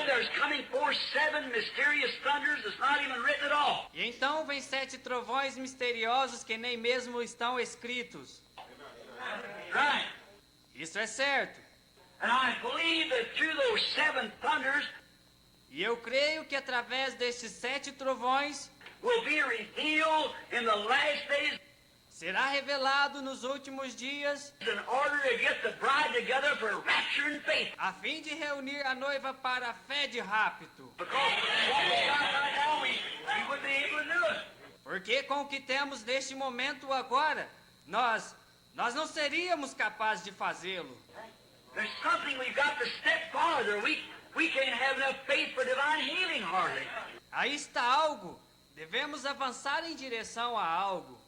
then there's coming forth 7 mysterious thunders that's not even written at all. E então vem 7 trovões misteriosos que nem mesmo estão escritos. Right. Isso é certo. And I believe that through those 7 thunders E eu creio que através destes 7 trovões will be revealed in the last days será revelado nos últimos dias in order to get the bride together for rapture and faith. a fim de reunir a noiva para a fé de rapto. Because what we got right now, we wouldn't be able to do it. Porque com o que temos neste momento agora, nós não seríamos capazes de fazê-lo. There's something we've got to step farther. We can't have enough faith for divine healing hardly. Aí está algo. Devemos avançar em direção a algo.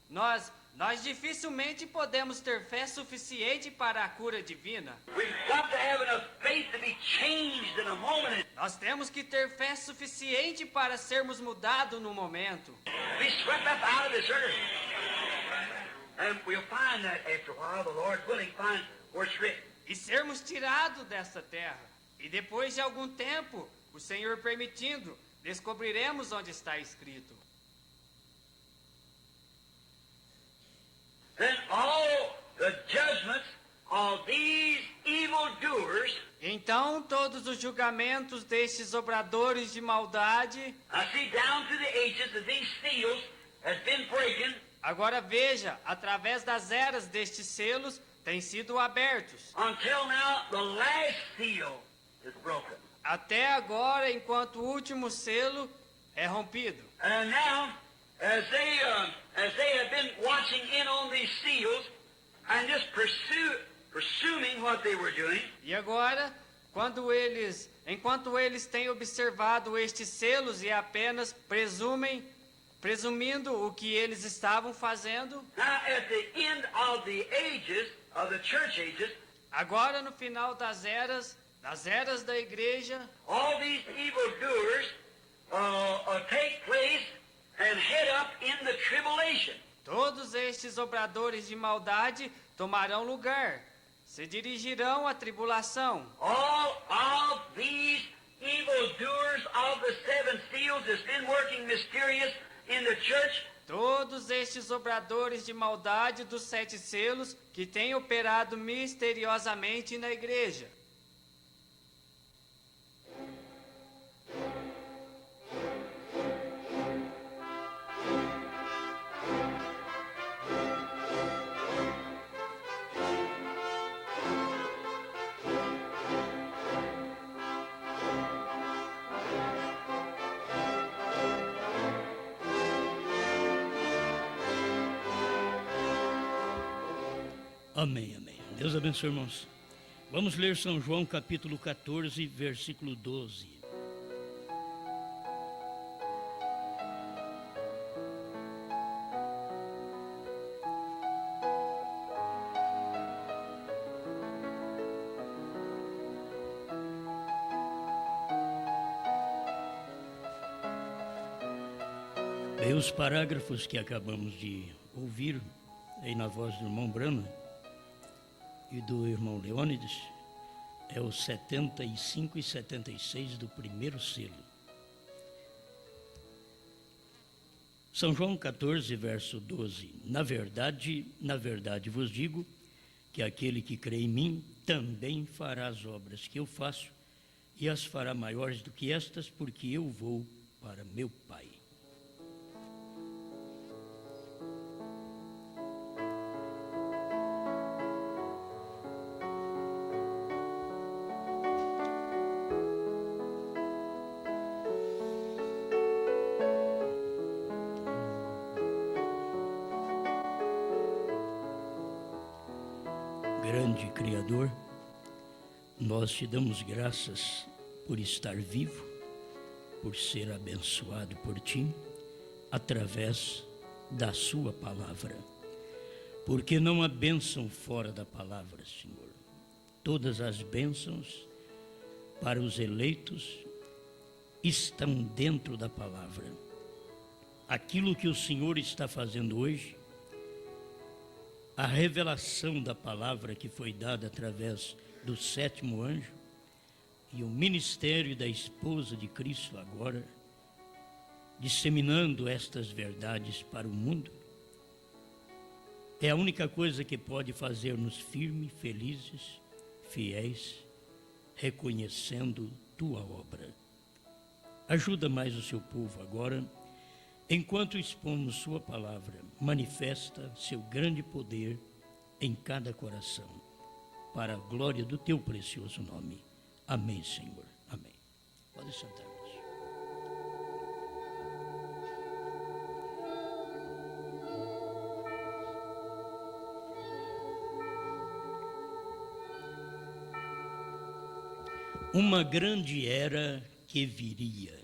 Nós dificilmente podemos ter fé suficiente para a cura divina. We've got to have enough faith to be changed in a moment. Nós temos que ter fé suficiente para sermos mudados no momento. Be swept up out of this earth. And we'll find that after a while, the Lord willing, find where it's written. E sermos tirados desta terra. E depois de algum tempo, o Senhor permitindo, descobriremos onde está escrito. Then all the judgments of these evildoers, Então todos os julgamentos destes obradores de maldade, I see down through the ages that these seals has been breaking. agora veja, através das eras destes selos, têm sido abertos. Until now, the last seal is broken. Até agora, enquanto o último selo é rompido. And now, as they have been watching in on these seals and just presuming what they were doing, E agora, enquanto eles têm observado estes selos e apenas presumindo o que eles estavam fazendo, now at the end of the ages, of the church ages, agora no final das eras da igreja, all these evildoers take place and head up in the tribulation. todos estes obradores de maldade tomarão lugar, se dirigirão à tribulação. All of these evildoers of the 7 seals has been working mysterious in the church. Todos estes obradores de maldade dos 7 selos que têm operado misteriosamente na igreja. Amém, amém. Deus abençoe, irmãos. Vamos ler São João capítulo 14, versículo 12. Bem, os parágrafos que acabamos de ouvir aí na voz do irmão Brana e do irmão Leônidas é o 75 e 76 do primeiro selo. São João 14, verso 12. Na verdade vos digo que aquele que crê em mim também fará as obras que eu faço e as fará maiores do que estas, porque eu vou para meu Pai. Grande Criador, nós te damos graças por estar vivo, por ser abençoado por ti, através da sua palavra. Porque não há bênção fora da palavra, Senhor. Todas as bênçãos para os eleitos estão dentro da palavra. Aquilo que o Senhor está fazendo hoje, a revelação da palavra que foi dada através do 7º anjo, e o ministério da esposa de Cristo agora, disseminando estas verdades para o mundo, é a única coisa que pode fazer-nos firmes, felizes, fiéis, reconhecendo tua obra. Ajuda mais o seu povo agora, enquanto expomos sua palavra, manifesta seu grande poder em cada coração, para a glória do teu precioso nome. Amém, Senhor. Amém. Pode sentar-nos. Uma grande era que viria.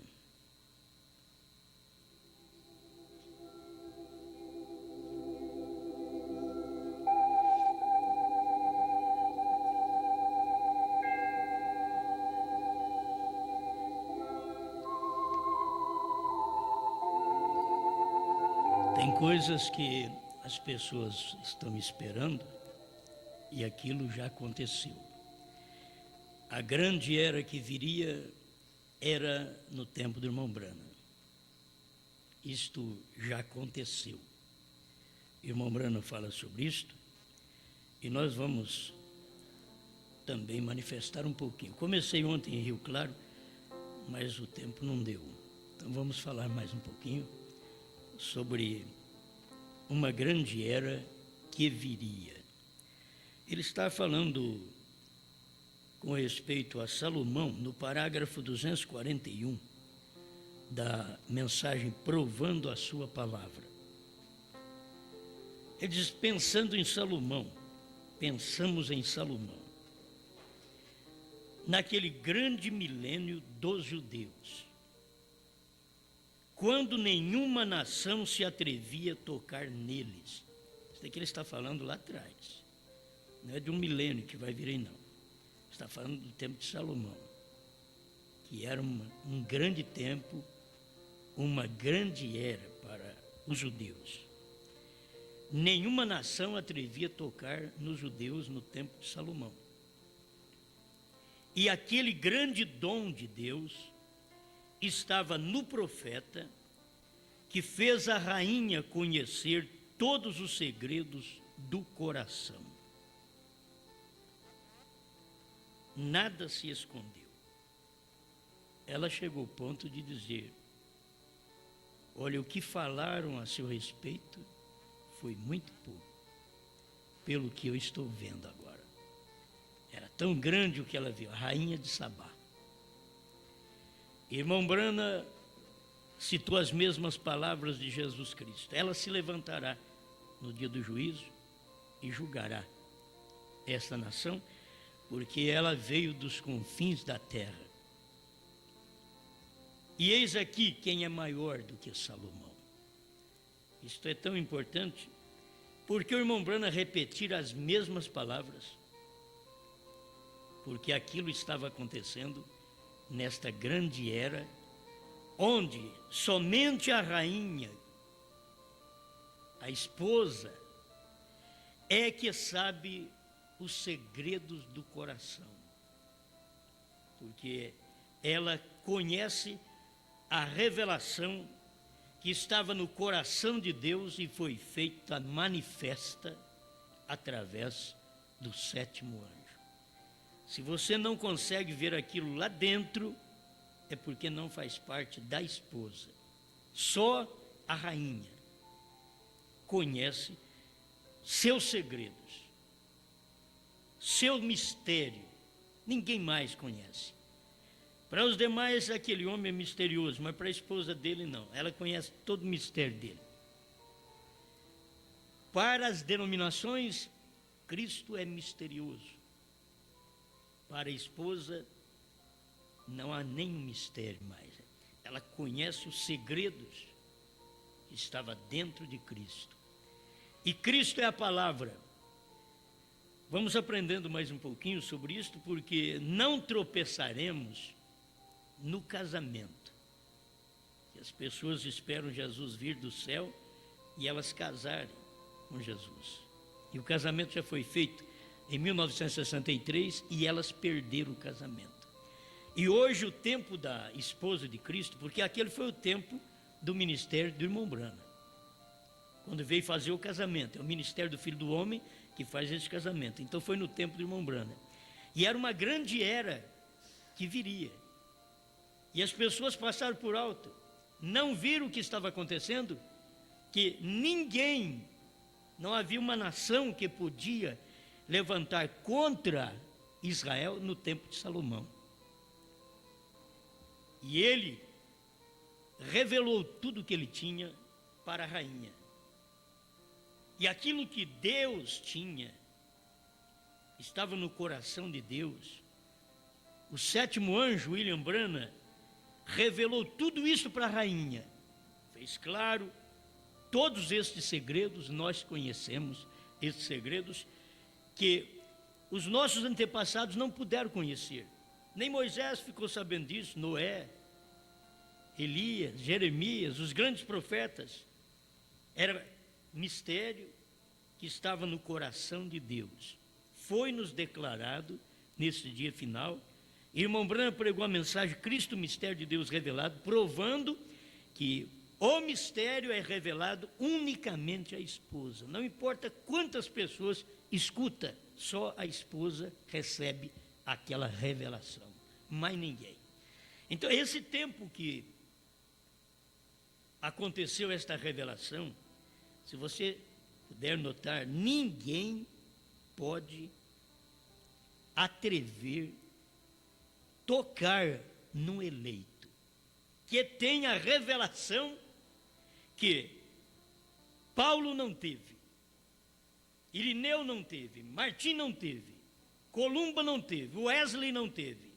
Tem coisas que as pessoas estão esperando e aquilo já aconteceu. A grande era que viria era no tempo do irmão Branham. Isto já aconteceu. O irmão Branham fala sobre isto e nós vamos também manifestar um pouquinho. Comecei ontem em Rio Claro, mas o tempo não deu. Então vamos falar mais um pouquinho sobre uma grande era que viria. Ele está falando com respeito a Salomão, no parágrafo 241 da mensagem Provando a Sua Palavra. Ele diz, pensando em Salomão, pensamos em Salomão, naquele grande milênio dos judeus, quando nenhuma nação se atrevia a tocar neles. Isso daqui ele está falando lá atrás, não é de um milênio que vai vir aí não. Está falando do tempo de Salomão, que era um grande tempo, uma grande era para os judeus. Nenhuma nação atrevia a tocar nos judeus no tempo de Salomão. E aquele grande dom de Deus estava no profeta, que fez a rainha conhecer todos os segredos do coração. Nada se escondeu. Ela chegou ao ponto de dizer, olha, o que falaram a seu respeito foi muito pouco, pelo que eu estou vendo agora. Era tão grande o que ela viu, a rainha de Sabá. Irmão Branham citou as mesmas palavras de Jesus Cristo. Ela se levantará no dia do juízo e julgará esta nação, porque ela veio dos confins da terra. E eis aqui quem é maior do que Salomão. Isto é tão importante, porque o irmão Branham repetir as mesmas palavras, porque aquilo estava acontecendo nesta grande era, onde somente a rainha, a esposa, é que sabe os segredos do coração, porque ela conhece a revelação que estava no coração de Deus e foi feita manifesta através do sétimo anjo. Se você não consegue ver aquilo lá dentro, é porque não faz parte da esposa. Só a rainha conhece seus segredos, seu mistério, ninguém mais conhece. Para os demais, aquele homem é misterioso, mas para a esposa dele, não. Ela conhece todo o mistério dele. Para as denominações, Cristo é misterioso. Para a esposa, não há nenhum mistério mais. Ela conhece os segredos que estavam dentro de Cristo. E Cristo é a palavra. Vamos aprendendo mais um pouquinho sobre isto, porque não tropeçaremos no casamento. As pessoas esperam Jesus vir do céu e elas casarem com Jesus. E o casamento já foi feito em 1963 e elas perderam o casamento. E hoje o tempo da esposa de Cristo, porque aquele foi o tempo do ministério do irmão Branham, quando veio fazer o casamento. É o ministério do Filho do Homem que faz esse casamento. Então foi no tempo do irmão Branham. E era uma grande era que viria. E as pessoas passaram por alto, não viram o que estava acontecendo, que ninguém, não havia uma nação que podia levantar contra Israel no tempo de Salomão. E ele revelou tudo o que ele tinha para a rainha. E aquilo que Deus tinha estava no coração de Deus. O sétimo anjo, William Branham, revelou tudo isso para a rainha. Fez claro, todos estes segredos nós conhecemos, estes segredos que os nossos antepassados não puderam conhecer. Nem Moisés ficou sabendo disso, Noé, Elias, Jeremias, os grandes profetas. Era mistério que estava no coração de Deus. Foi nos declarado nesse dia final. Irmão Branham pregou a mensagem Cristo, mistério de Deus revelado, provando que o mistério é revelado unicamente à esposa. Não importa quantas pessoas escuta, só a esposa recebe aquela revelação, mais ninguém. Então, esse tempo que aconteceu esta revelação, se você puder notar, ninguém pode atrever tocar no eleito que tem a revelação que Paulo não teve, Irineu não teve, Martim não teve, Columba não teve, Wesley não teve,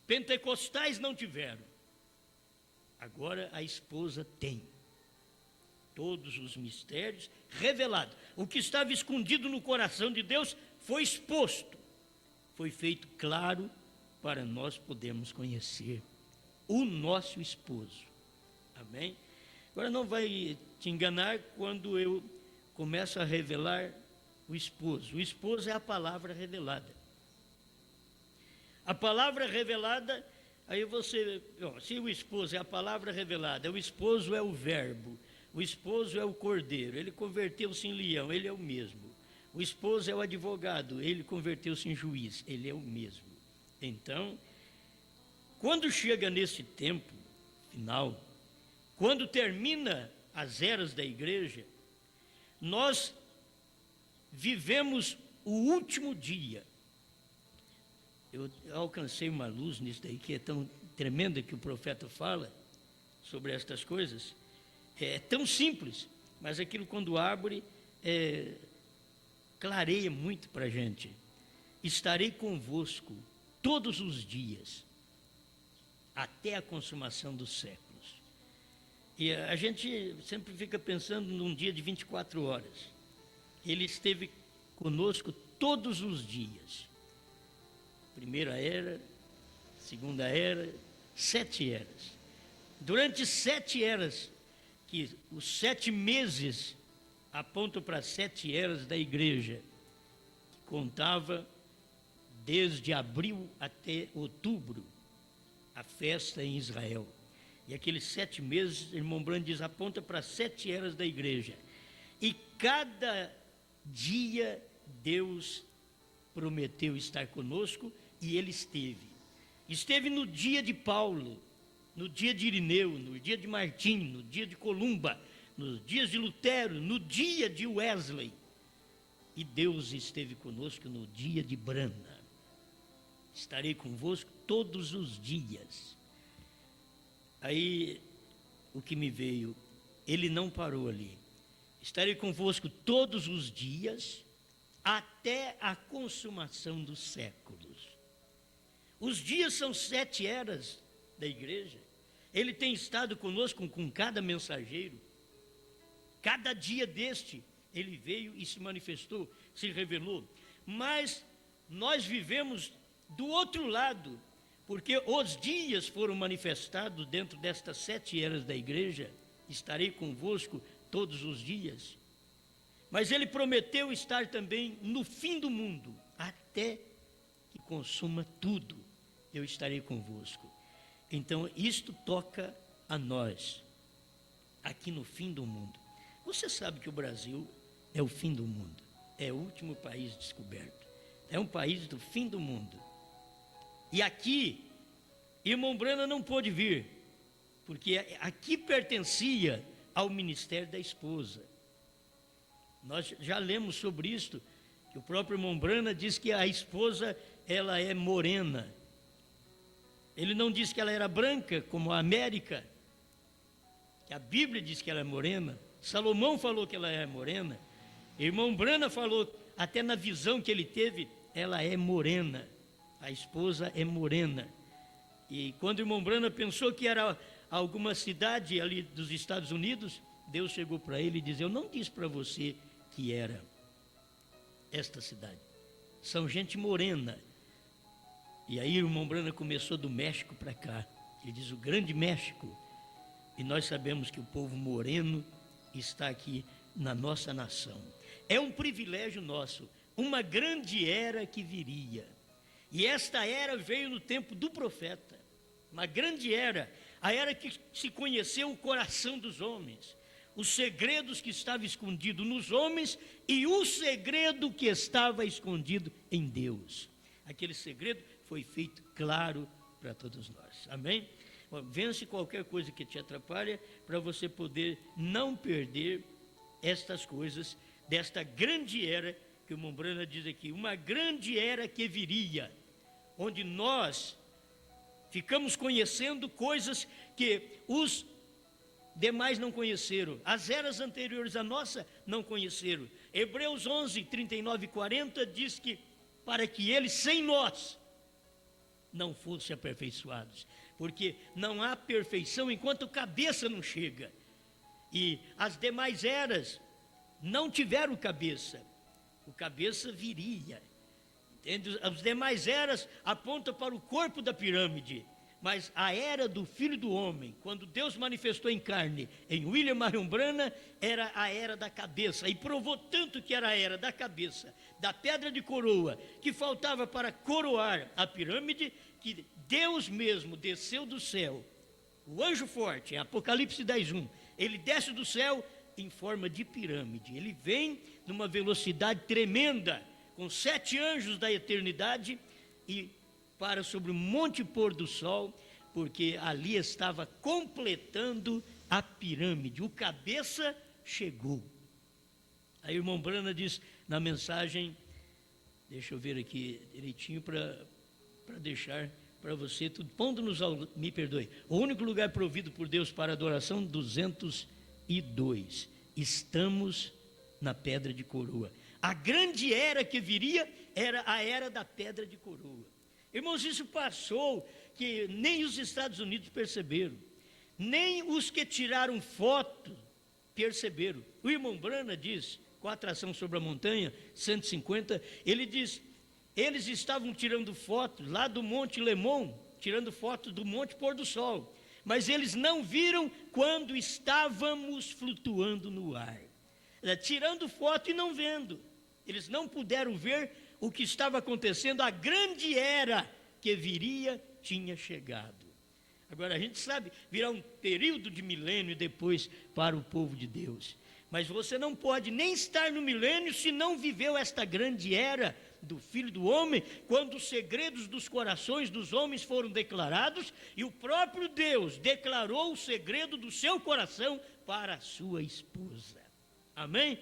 pentecostais não tiveram. Agora a esposa tem todos os mistérios revelados. O que estava escondido no coração de Deus foi exposto, foi feito claro para nós podermos conhecer o nosso esposo. Amém? Agora não vai te enganar quando eu começo a revelar o esposo. O esposo é a palavra revelada. A palavra revelada, aí você, se o esposo é a palavra revelada, o esposo é o verbo, o esposo é o cordeiro, ele converteu-se em leão, ele é o mesmo. O esposo é o advogado, ele converteu-se em juiz, ele é o mesmo. Então, quando chega nesse tempo final, quando termina as eras da igreja, nós vivemos o último dia. Eu alcancei uma luz nisso daí, que é tão tremenda que o profeta fala sobre estas coisas. É tão simples, mas aquilo quando abre, clareia muito para a gente. Estarei convosco todos os dias, até a consumação dos séculos. E a gente sempre fica pensando num dia de 24 horas. Ele esteve conosco todos os dias. Primeira era, segunda era, 7 eras. Durante 7 eras, que os 7 meses apontam para as 7 eras da igreja, que contava desde abril até outubro, a festa em Israel. E aqueles 7 meses, irmão Branham diz, aponta para as 7 eras da igreja. E cada dia Deus prometeu estar conosco e ele esteve. Esteve no dia de Paulo, no dia de Irineu, no dia de Martim, no dia de Columba, nos dias de Lutero, no dia de Wesley. E Deus esteve conosco no dia de Branham. Estarei convosco todos os dias. Aí, o que me veio, ele não parou ali. Estarei convosco todos os dias, até a consumação dos séculos. Os dias são 7 eras da igreja. Ele tem estado conosco com cada mensageiro. Cada dia deste, ele veio e se manifestou, se revelou. Mas nós vivemos do outro lado, porque os dias foram manifestados dentro destas 7 eras da igreja. Estarei convosco todos os dias. Mas ele prometeu estar também no fim do mundo, até que consuma tudo. eu estarei convosco. Então, isto toca a nós, aqui no fim do mundo. Você sabe que o Brasil é o fim do mundo, é o último país descoberto, é um país do fim do mundo. E aqui, irmão Brana não pôde vir, porque aqui pertencia ao ministério da esposa. Nós já lemos sobre isto, que o próprio irmão Brana diz que a esposa, ela é morena. Ele não diz que ela era branca, como a América, que a Bíblia diz que ela é morena. Salomão falou que ela é morena. Irmão Brana falou, até na visão que ele teve, ela é morena. A esposa é morena. E quando o irmão Brana pensou que era alguma cidade ali dos Estados Unidos, Deus chegou para ele e disse: eu não disse para você que era esta cidade. São gente morena. E aí o irmão Brana começou do México para cá. Ele diz: o grande México. E nós sabemos que o povo moreno está aqui na nossa nação. É um privilégio nosso, uma grande era que viria. E esta era veio no tempo do profeta. Uma grande era, a era que se conheceu o coração dos homens, os segredos que estavam escondidos nos homens e o segredo que estava escondido em Deus. Aquele segredo foi feito claro para todos nós. Amém? Vence qualquer coisa que te atrapalhe para você poder não perder estas coisas desta grande era que o irmão Brana diz aqui, uma grande era que viria, onde nós ficamos conhecendo coisas que os demais não conheceram, as eras anteriores à nossa não conheceram. Hebreus 11, 39 e 40 diz que para que eles sem nós não fossem aperfeiçoados, porque não há perfeição enquanto a cabeça não chega, e as demais eras não tiveram cabeça, o cabeça viria, entende? As demais eras apontam para o corpo da pirâmide, mas a era do Filho do Homem, quando Deus manifestou em carne em William Marion Brana, era a era da cabeça, e provou tanto que era a era da cabeça, da pedra de coroa, que faltava para coroar a pirâmide, que Deus mesmo desceu do céu, o anjo forte, em Apocalipse 10:1, ele desce do céu em forma de pirâmide, ele vem numa velocidade tremenda, com 7 anjos da eternidade, e para sobre o monte pôr do sol, porque ali estava completando a pirâmide, o cabeça chegou. Aí o irmão Brana diz na mensagem, deixa eu ver aqui direitinho para deixar para você tudo, pondo-nos me perdoe, o único lugar provido por Deus para adoração, 202, estamos na pedra de coroa. A grande era que viria era a era da pedra de coroa. Irmãos, isso passou que nem os Estados Unidos perceberam, nem os que tiraram foto perceberam. O irmão Brana diz, com a atração sobre a montanha, 150, ele diz, eles estavam tirando fotos lá do Monte Lemon, tirando fotos do Monte Pôr do Sol, mas eles não viram quando estávamos flutuando no ar, tirando foto e não vendo. Eles não puderam ver o que estava acontecendo, a grande era que viria tinha chegado. Agora a gente sabe, virá um período de milênio depois para o povo de Deus, mas você não pode nem estar no milênio se não viveu esta grande era do Filho do Homem, quando os segredos dos corações dos homens foram declarados, e o próprio Deus declarou o segredo do seu coração para a sua esposa. Amém?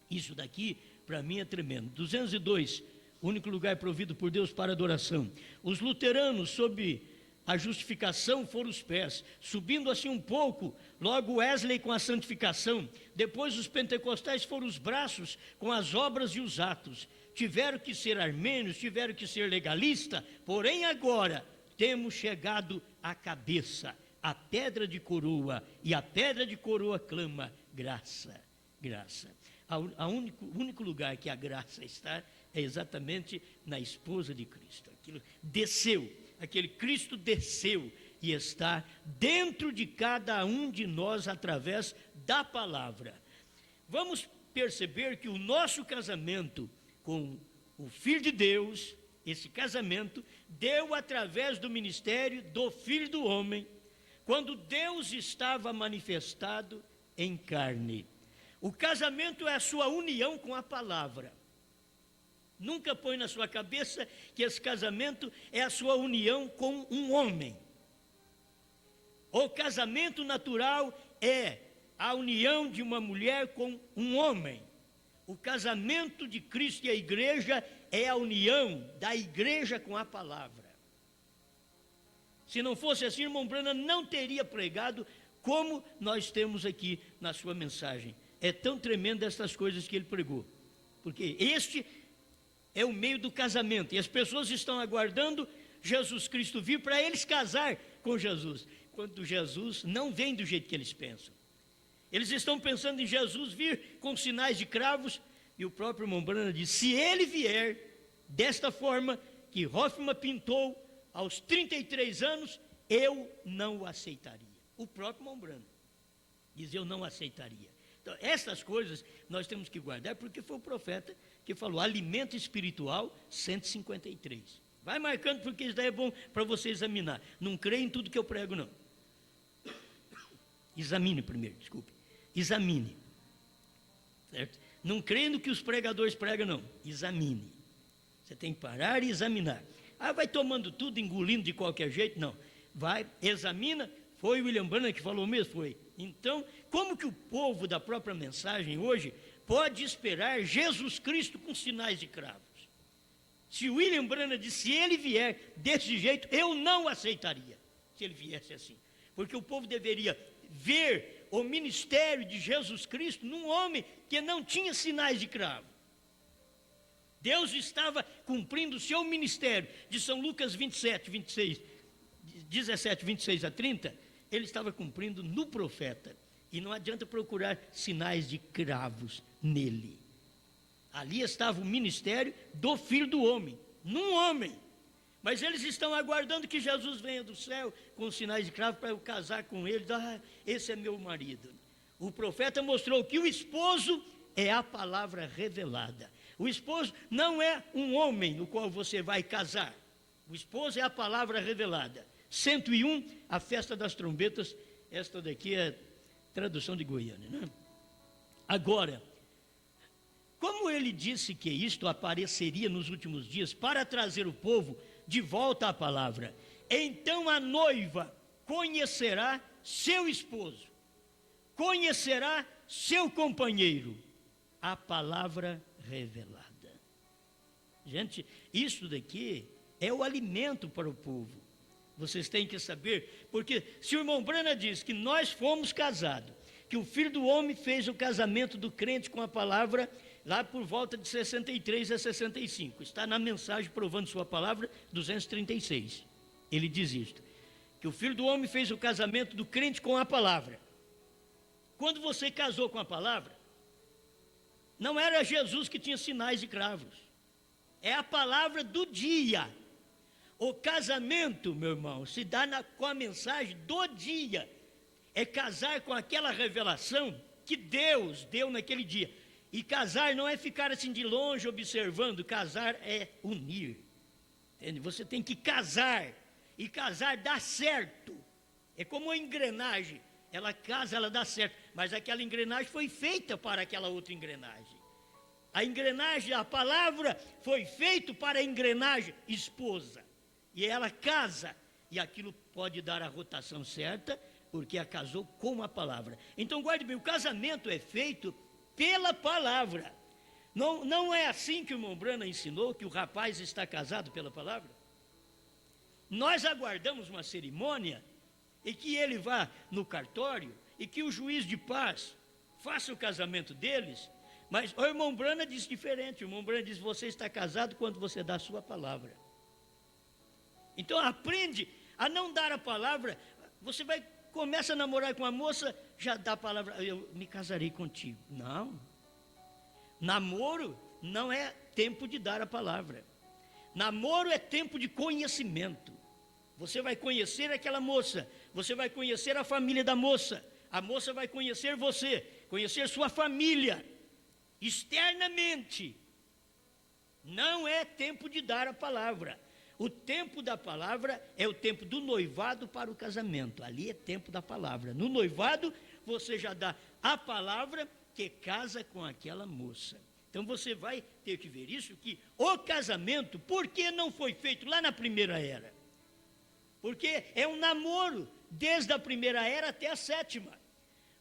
Isso daqui para mim é tremendo. 202, único lugar provido por Deus para adoração. Os luteranos, sob a justificação, foram os pés, subindo assim um pouco, logo Wesley com a santificação, depois os pentecostais foram os braços com as obras e os atos. Tiveram que ser armênios, tiveram que ser legalistas, porém agora temos chegado à cabeça, a pedra de coroa, e a pedra de coroa clama graça, graça. O único lugar que a graça está é exatamente na esposa de Cristo. Aquilo desceu, aquele Cristo desceu e está dentro de cada um de nós através da palavra. Vamos perceber que o nosso casamento com o Filho de Deus, esse casamento deu através do ministério do Filho do Homem, quando Deus estava manifestado em carne. O casamento é a sua união com a palavra. Nunca põe na sua cabeça que esse casamento é a sua união com um homem. O casamento natural é a união de uma mulher com um homem. O casamento de Cristo e a igreja é a união da igreja com a palavra. Se não fosse assim, irmão Branham não teria pregado como nós temos aqui na sua mensagem. É tão tremendo essas coisas que ele pregou. Porque este é o meio do casamento. E as pessoas estão aguardando Jesus Cristo vir para eles casar com Jesus. Quando Jesus não vem do jeito que eles pensam. Eles estão pensando em Jesus vir com sinais de cravos. E o próprio irmão Branham diz, se ele vier desta forma que Hoffman pintou aos 33 anos, eu não o aceitaria. O próprio irmão Branham diz, eu não aceitaria. Então, essas coisas nós temos que guardar, porque foi o profeta que falou, alimento espiritual 153. Vai marcando, porque isso daí é bom para você examinar. Não creia em tudo que eu prego, não. Examine primeiro, desculpe. Examine. Certo? Não creia no que os pregadores pregam, não. Examine. Você tem que parar e examinar. Ah, vai tomando tudo, engolindo de qualquer jeito? Não. Vai, examina. Foi o William Branham que falou mesmo? Foi. Então, como que o povo da própria mensagem hoje pode esperar Jesus Cristo com sinais de cravos? Se o William Branham disse, se ele vier desse jeito, eu não aceitaria, se ele viesse assim. Porque o povo deveria ver o ministério de Jesus Cristo num homem que não tinha sinais de cravo. Deus estava cumprindo o seu ministério, de São Lucas 27, 26, 17, 26 a 30, ele estava cumprindo no profeta. E não adianta procurar sinais de cravos nele. Ali estava o ministério do Filho do Homem, num homem. Mas eles estão aguardando que Jesus venha do céu com sinais de cravo para eu casar com ele. Ah, esse é meu marido. O profeta mostrou que o esposo é a palavra revelada. O esposo não é um homem no qual você vai casar. O esposo é a palavra revelada. 101, a festa das trombetas. Esta daqui é tradução de Goiânia, né? Agora, como ele disse que isto apareceria nos últimos dias para trazer o povo de volta à palavra, então a noiva conhecerá seu esposo, conhecerá seu companheiro, a palavra revelada. Gente, isso daqui é o alimento para o povo. Vocês têm que saber, porque se o irmão Branham diz que nós fomos casados, que o Filho do Homem fez o casamento do crente com a palavra, lá por volta de 63 a 65. Está na mensagem provando sua palavra, 236. Ele diz isto, que o Filho do Homem fez o casamento do crente com a palavra. Quando você casou com a palavra, não era Jesus que tinha sinais de cravos. É a palavra do dia. O casamento, meu irmão, se dá com a mensagem do dia. É casar com aquela revelação que Deus deu naquele dia. E casar não é ficar assim de longe observando, casar é unir. Entende? Você tem que casar, e casar dá certo. É como uma engrenagem, ela casa, ela dá certo, mas aquela engrenagem foi feita para aquela outra engrenagem. A engrenagem, a palavra foi feita para a engrenagem esposa, e ela casa, e aquilo pode dar a rotação certa, porque a casou com a palavra. Então guarde bem, o casamento é feito pela palavra. Não é assim que o irmão Branham ensinou, que o rapaz está casado pela palavra? Nós aguardamos uma cerimônia, e que ele vá no cartório, e que o juiz de paz faça o casamento deles, mas o irmão Branham diz diferente. O irmão Branham diz, você está casado quando você dá a sua palavra. Então aprende a não dar a palavra. Você começa a namorar com uma moça, já dá a palavra, eu me casarei contigo. Não. Namoro não é tempo de dar a palavra. Namoro é tempo de conhecimento. Você vai conhecer aquela moça, você vai conhecer a família da moça, a moça vai conhecer você, conhecer sua família, externamente. Não é tempo de dar a palavra. o tempo da palavra é o tempo do noivado para o casamento. Ali é tempo da palavra. No noivado, você já dá a palavra que casa com aquela moça. Então você vai ter que ver isso, que o casamento, por que não foi feito lá na primeira era? Porque é um namoro, desde a primeira era até a sétima.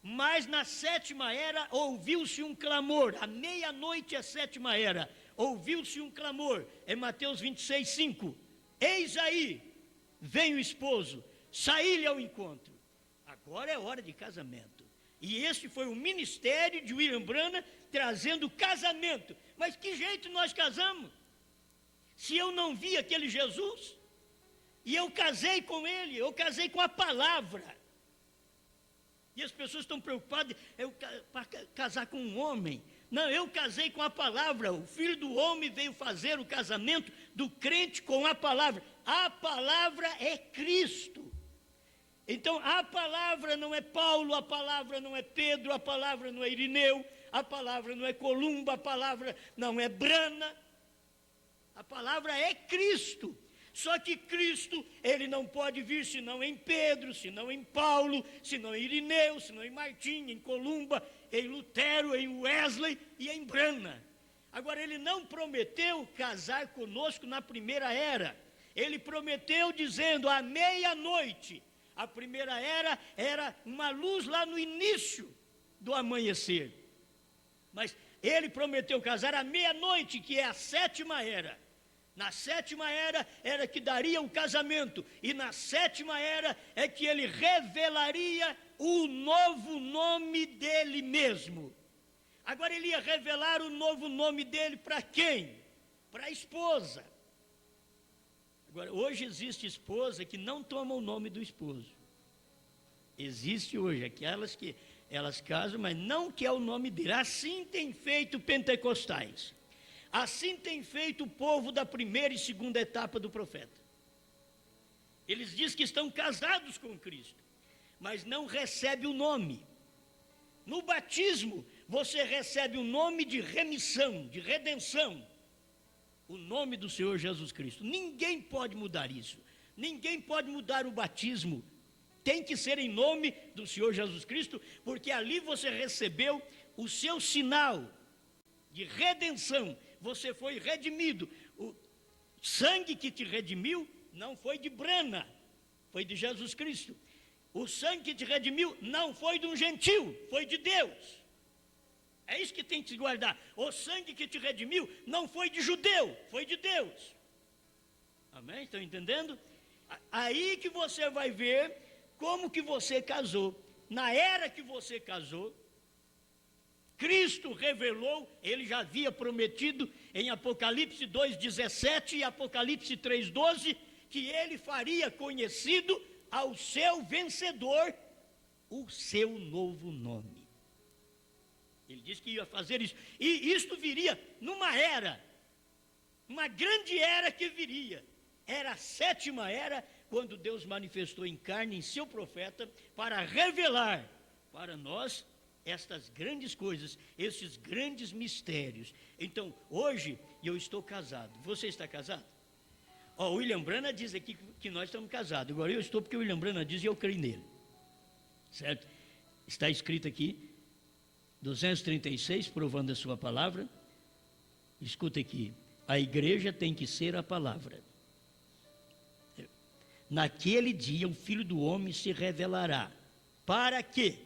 Mas na sétima era ouviu-se um clamor, à meia-noite a sétima era, ouviu-se um clamor, é Mateus 26, 5. Eis aí, vem o esposo, saí-lhe ao encontro. Agora é hora de casamento. E este foi o ministério de William Branham, trazendo casamento. Mas que jeito nós casamos? Se eu não vi aquele Jesus, e eu casei com ele, eu casei com a palavra. E as pessoas estão preocupadas para casar com um homem. Não, eu casei com a palavra. O Filho do Homem veio fazer o casamento do crente com a palavra. A palavra é Cristo. Então, a palavra não é Paulo, a palavra não é Pedro, a palavra não é Irineu, a palavra não é Columba, a palavra não é Brana. A palavra é Cristo. Só que Cristo, ele não pode vir senão em Pedro, senão em Paulo, senão em Irineu, senão em Martim, em Columba, em Lutero, em Wesley e em Brana. Agora, ele não prometeu casar conosco na primeira era. Ele prometeu dizendo, à meia-noite. A primeira era uma luz lá no início do amanhecer. Mas ele prometeu casar à meia-noite, que é a sétima era. Na sétima era que daria o casamento. E na sétima era é que ele revelaria o novo nome dele mesmo. Agora ele ia revelar o novo nome dele para quem? Para a esposa. Agora, hoje existe esposa que não toma o nome do esposo. Existe hoje aquelas que elas casam, mas não quer o nome dele. Assim tem feito pentecostais. Assim tem feito o povo da primeira e segunda etapa do profeta. Eles dizem que estão casados com Cristo, mas não recebem o nome. No batismo, você recebe o nome de remissão, de redenção. O nome do Senhor Jesus Cristo. Ninguém pode mudar isso. Ninguém pode mudar o batismo. Tem que ser em nome do Senhor Jesus Cristo, porque ali você recebeu o seu sinal de redenção. Você foi redimido. O sangue que te redimiu não foi de Brana, foi de Jesus Cristo. O sangue que te redimiu não foi de um gentil, foi de Deus. É isso que tem que se guardar. O sangue que te redimiu não foi de judeu, foi de Deus. Amém? Estão entendendo? Aí que você vai ver como que você casou. Na era que você casou, Cristo revelou, ele já havia prometido em Apocalipse 2,17 e Apocalipse 3,12, que ele faria conhecido ao seu vencedor o seu novo nome. Ele disse que ia fazer isso. E isto viria numa era, uma grande era que viria. Era a sétima era, quando Deus manifestou em carne em seu profeta, para revelar para nós estas grandes coisas, esses grandes mistérios. Então, hoje, eu estou casado. Você está casado? O William Branham diz aqui que nós estamos casados. Agora, eu estou porque o William Branham diz e eu creio nele. Certo? Está escrito aqui, 236, provando a sua palavra. Escuta aqui, a igreja tem que ser a palavra. Naquele dia, o Filho do Homem se revelará. Para quê?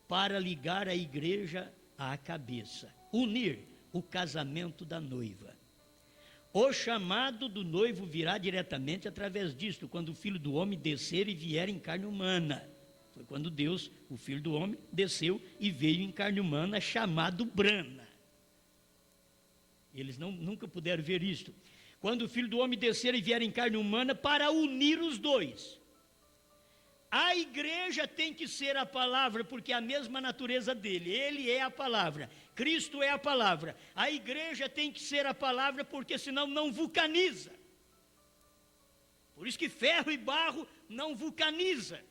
Para ligar a igreja à cabeça, unir o casamento da noiva. O chamado do noivo virá diretamente através disto, quando o Filho do Homem descer e vier em carne humana. Foi quando Deus, o Filho do Homem, desceu e veio em carne humana, chamado Brana. Eles nunca puderam ver isto. Quando o Filho do Homem descer e vier em carne humana, para unir os dois. A igreja tem que ser a palavra, porque é a mesma natureza dele. Ele é a palavra. Cristo é a palavra. A igreja tem que ser a palavra, porque senão não vulcaniza. Por isso que ferro e barro não vulcaniza.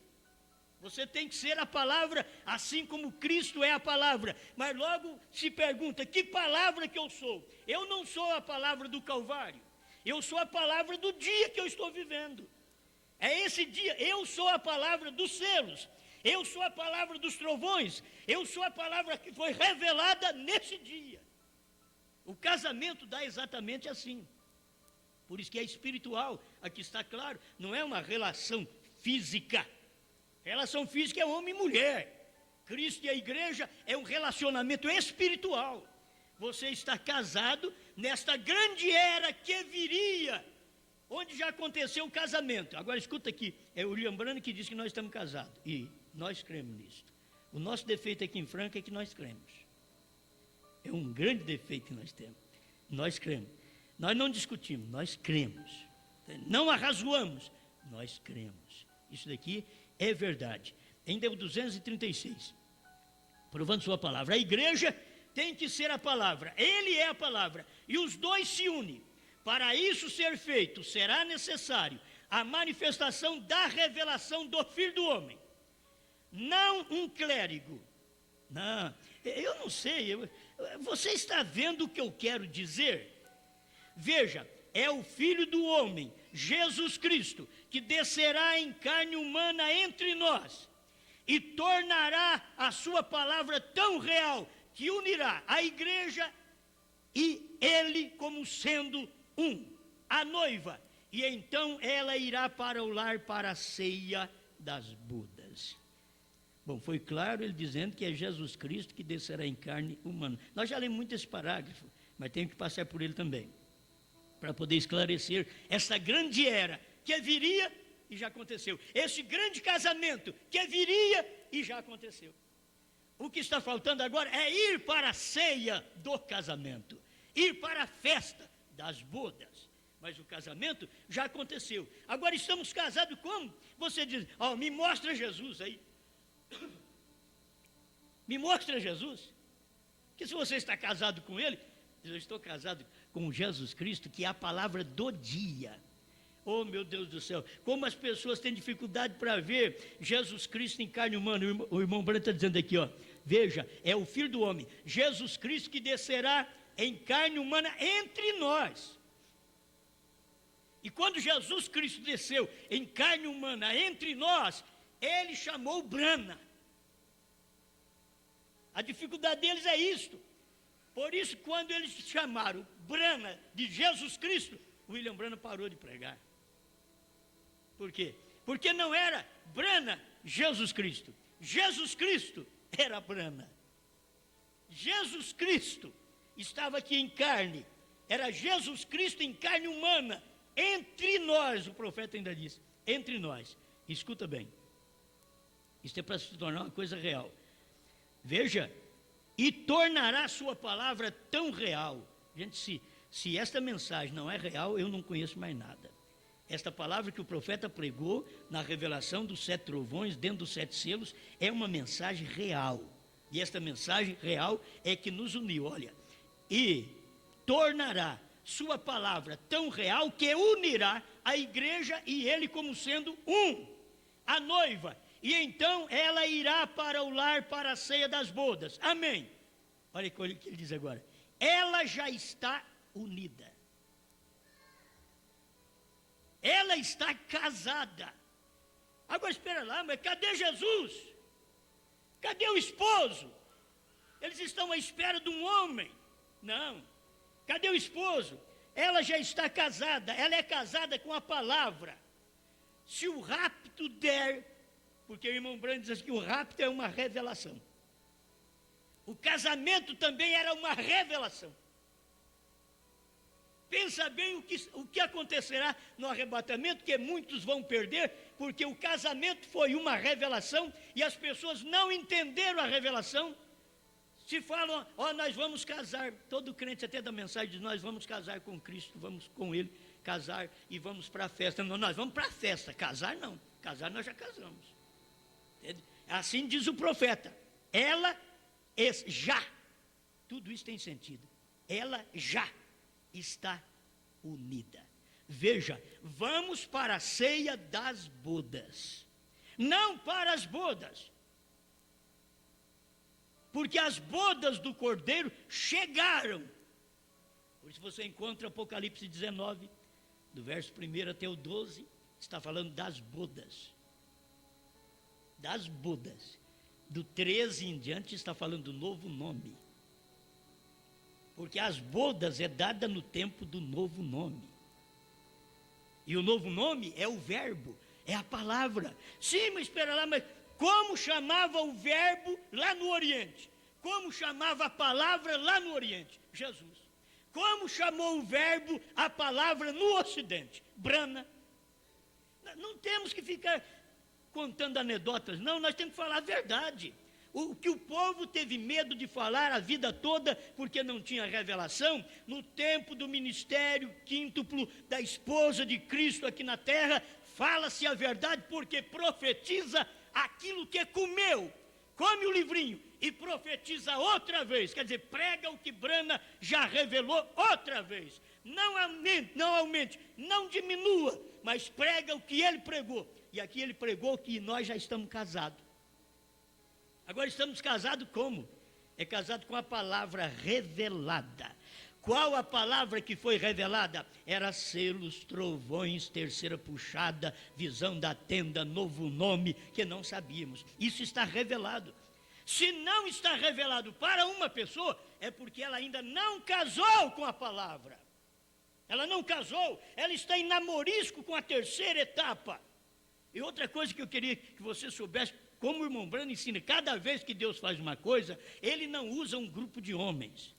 Você tem que ser a palavra, assim como Cristo é a palavra. Mas logo se pergunta, que palavra que eu sou? Eu não sou a palavra do Calvário. Eu sou a palavra do dia que eu estou vivendo. É esse dia. Eu sou a palavra dos selos. Eu sou a palavra dos trovões. Eu sou a palavra que foi revelada nesse dia. O casamento dá exatamente assim. Por isso que é espiritual. Aqui está claro. Não é uma relação física. Relação física é homem e mulher. Cristo e a igreja é um relacionamento espiritual. Você está casado nesta grande era que viria, onde já aconteceu o casamento. Agora escuta aqui, é o William Branham que diz que nós estamos casados. E nós cremos nisso. O nosso defeito aqui em Franca é que nós cremos. É um grande defeito que nós temos. Nós cremos. Nós não discutimos, nós cremos. Não arrazoamos, nós cremos. Isso daqui é verdade. Ainda é o 236. Provando sua palavra. A igreja tem que ser a palavra. Ele é a palavra. E os dois se unem. Para isso ser feito, será necessário a manifestação da revelação do Filho do Homem. Não um clérigo. Não, eu não sei. Você está vendo o que eu quero dizer? Veja, é o Filho do Homem, Jesus Cristo, que descerá em carne humana entre nós e tornará a sua palavra tão real que unirá a igreja e ele como sendo um, a noiva. E então ela irá para o lar para a ceia das bodas. Bom, foi claro ele dizendo que é Jesus Cristo que descerá em carne humana. Nós já lemos muito esse parágrafo, mas tenho que passar por ele também, para poder esclarecer essa grande era que viria e já aconteceu. Esse grande casamento que viria e já aconteceu. O que está faltando agora é ir para a ceia do casamento, ir para a festa das bodas. Mas o casamento já aconteceu. Agora estamos casados como? Você diz, me mostra Jesus aí. Me mostra Jesus. Porque se você está casado com ele, eu estou casado com Jesus Cristo, que é a palavra do dia. Oh, meu Deus do céu, como as pessoas têm dificuldade para ver Jesus Cristo em carne humana. O irmão Branco está dizendo aqui, veja, é o Filho do Homem, Jesus Cristo que descerá em carne humana entre nós. E quando Jesus Cristo desceu em carne humana entre nós, ele chamou Brana. A dificuldade deles é isto. Por isso, quando eles chamaram Brana de Jesus Cristo, William Branham parou de pregar. Por quê? Porque não era Brana Jesus Cristo. Jesus Cristo era Brana. Jesus Cristo estava aqui em carne. Era Jesus Cristo em carne humana. Entre nós, o profeta ainda disse. Entre nós. Escuta bem. Isso é para se tornar uma coisa real. Veja. E tornará a sua palavra tão real. Gente, se esta mensagem não é real, eu não conheço mais nada. Esta palavra que o profeta pregou na revelação dos 7 trovões, dentro dos 7 selos, é uma mensagem real. E esta mensagem real é que nos uniu, olha. E tornará sua palavra tão real que unirá a igreja e ele como sendo um, a noiva. E então ela irá para o lar para a ceia das bodas. Amém. Olha o que ele diz agora. Ela já está unida. Ela está casada. Agora espera lá, mas cadê Jesus? Cadê o esposo? Eles estão à espera de um homem. Não. Cadê o esposo? Ela já está casada. Ela é casada com a palavra. Se o rapto der, porque o irmão Branham diz que o rapto é uma revelação. O casamento também era uma revelação. Pensa bem o que acontecerá no arrebatamento, que muitos vão perder, porque o casamento foi uma revelação e as pessoas não entenderam a revelação. Se falam, nós vamos casar, todo crente até da mensagem diz, nós vamos casar com Cristo, vamos com Ele casar e vamos para a festa. Não, nós vamos para a festa, casar não, casar nós já casamos. Entende? Assim diz o profeta, ela já, tudo isso tem sentido, ela já está unida. Veja, vamos para a ceia das bodas, não para as bodas, porque as bodas do Cordeiro chegaram. Por isso você encontra Apocalipse 19, do verso 1 até o 12, está falando das bodas. Das bodas. Do 13 em diante está falando do novo nome. Porque as bodas é dada no tempo do novo nome. E o novo nome é o verbo, é a palavra. Sim, mas espera lá, mas como chamava o verbo lá no Oriente? Como chamava a palavra lá no Oriente? Jesus. Como chamou o verbo a palavra no Ocidente? Brana. Não temos que ficar contando anedotas, não, nós temos que falar a verdade. O que o povo teve medo de falar a vida toda, porque não tinha revelação, no tempo do ministério quíntuplo da esposa de Cristo aqui na terra, fala-se a verdade porque profetiza aquilo que comeu, come o livrinho e profetiza outra vez, quer dizer, prega o que Brana já revelou outra vez. Não aumente, não diminua, mas prega o que ele pregou. E aqui ele pregou que nós já estamos casados. Agora estamos casados como? É casado com a palavra revelada. Qual a palavra que foi revelada? Era selos, trovões, terceira puxada, visão da tenda, novo nome, que não sabíamos. Isso está revelado. Se não está revelado para uma pessoa, é porque ela ainda não casou com a palavra. Ela não casou, ela está em namorisco com a terceira etapa. E outra coisa que eu queria que você soubesse, como o irmão Brano ensina, cada vez que Deus faz uma coisa, ele não usa um grupo de homens.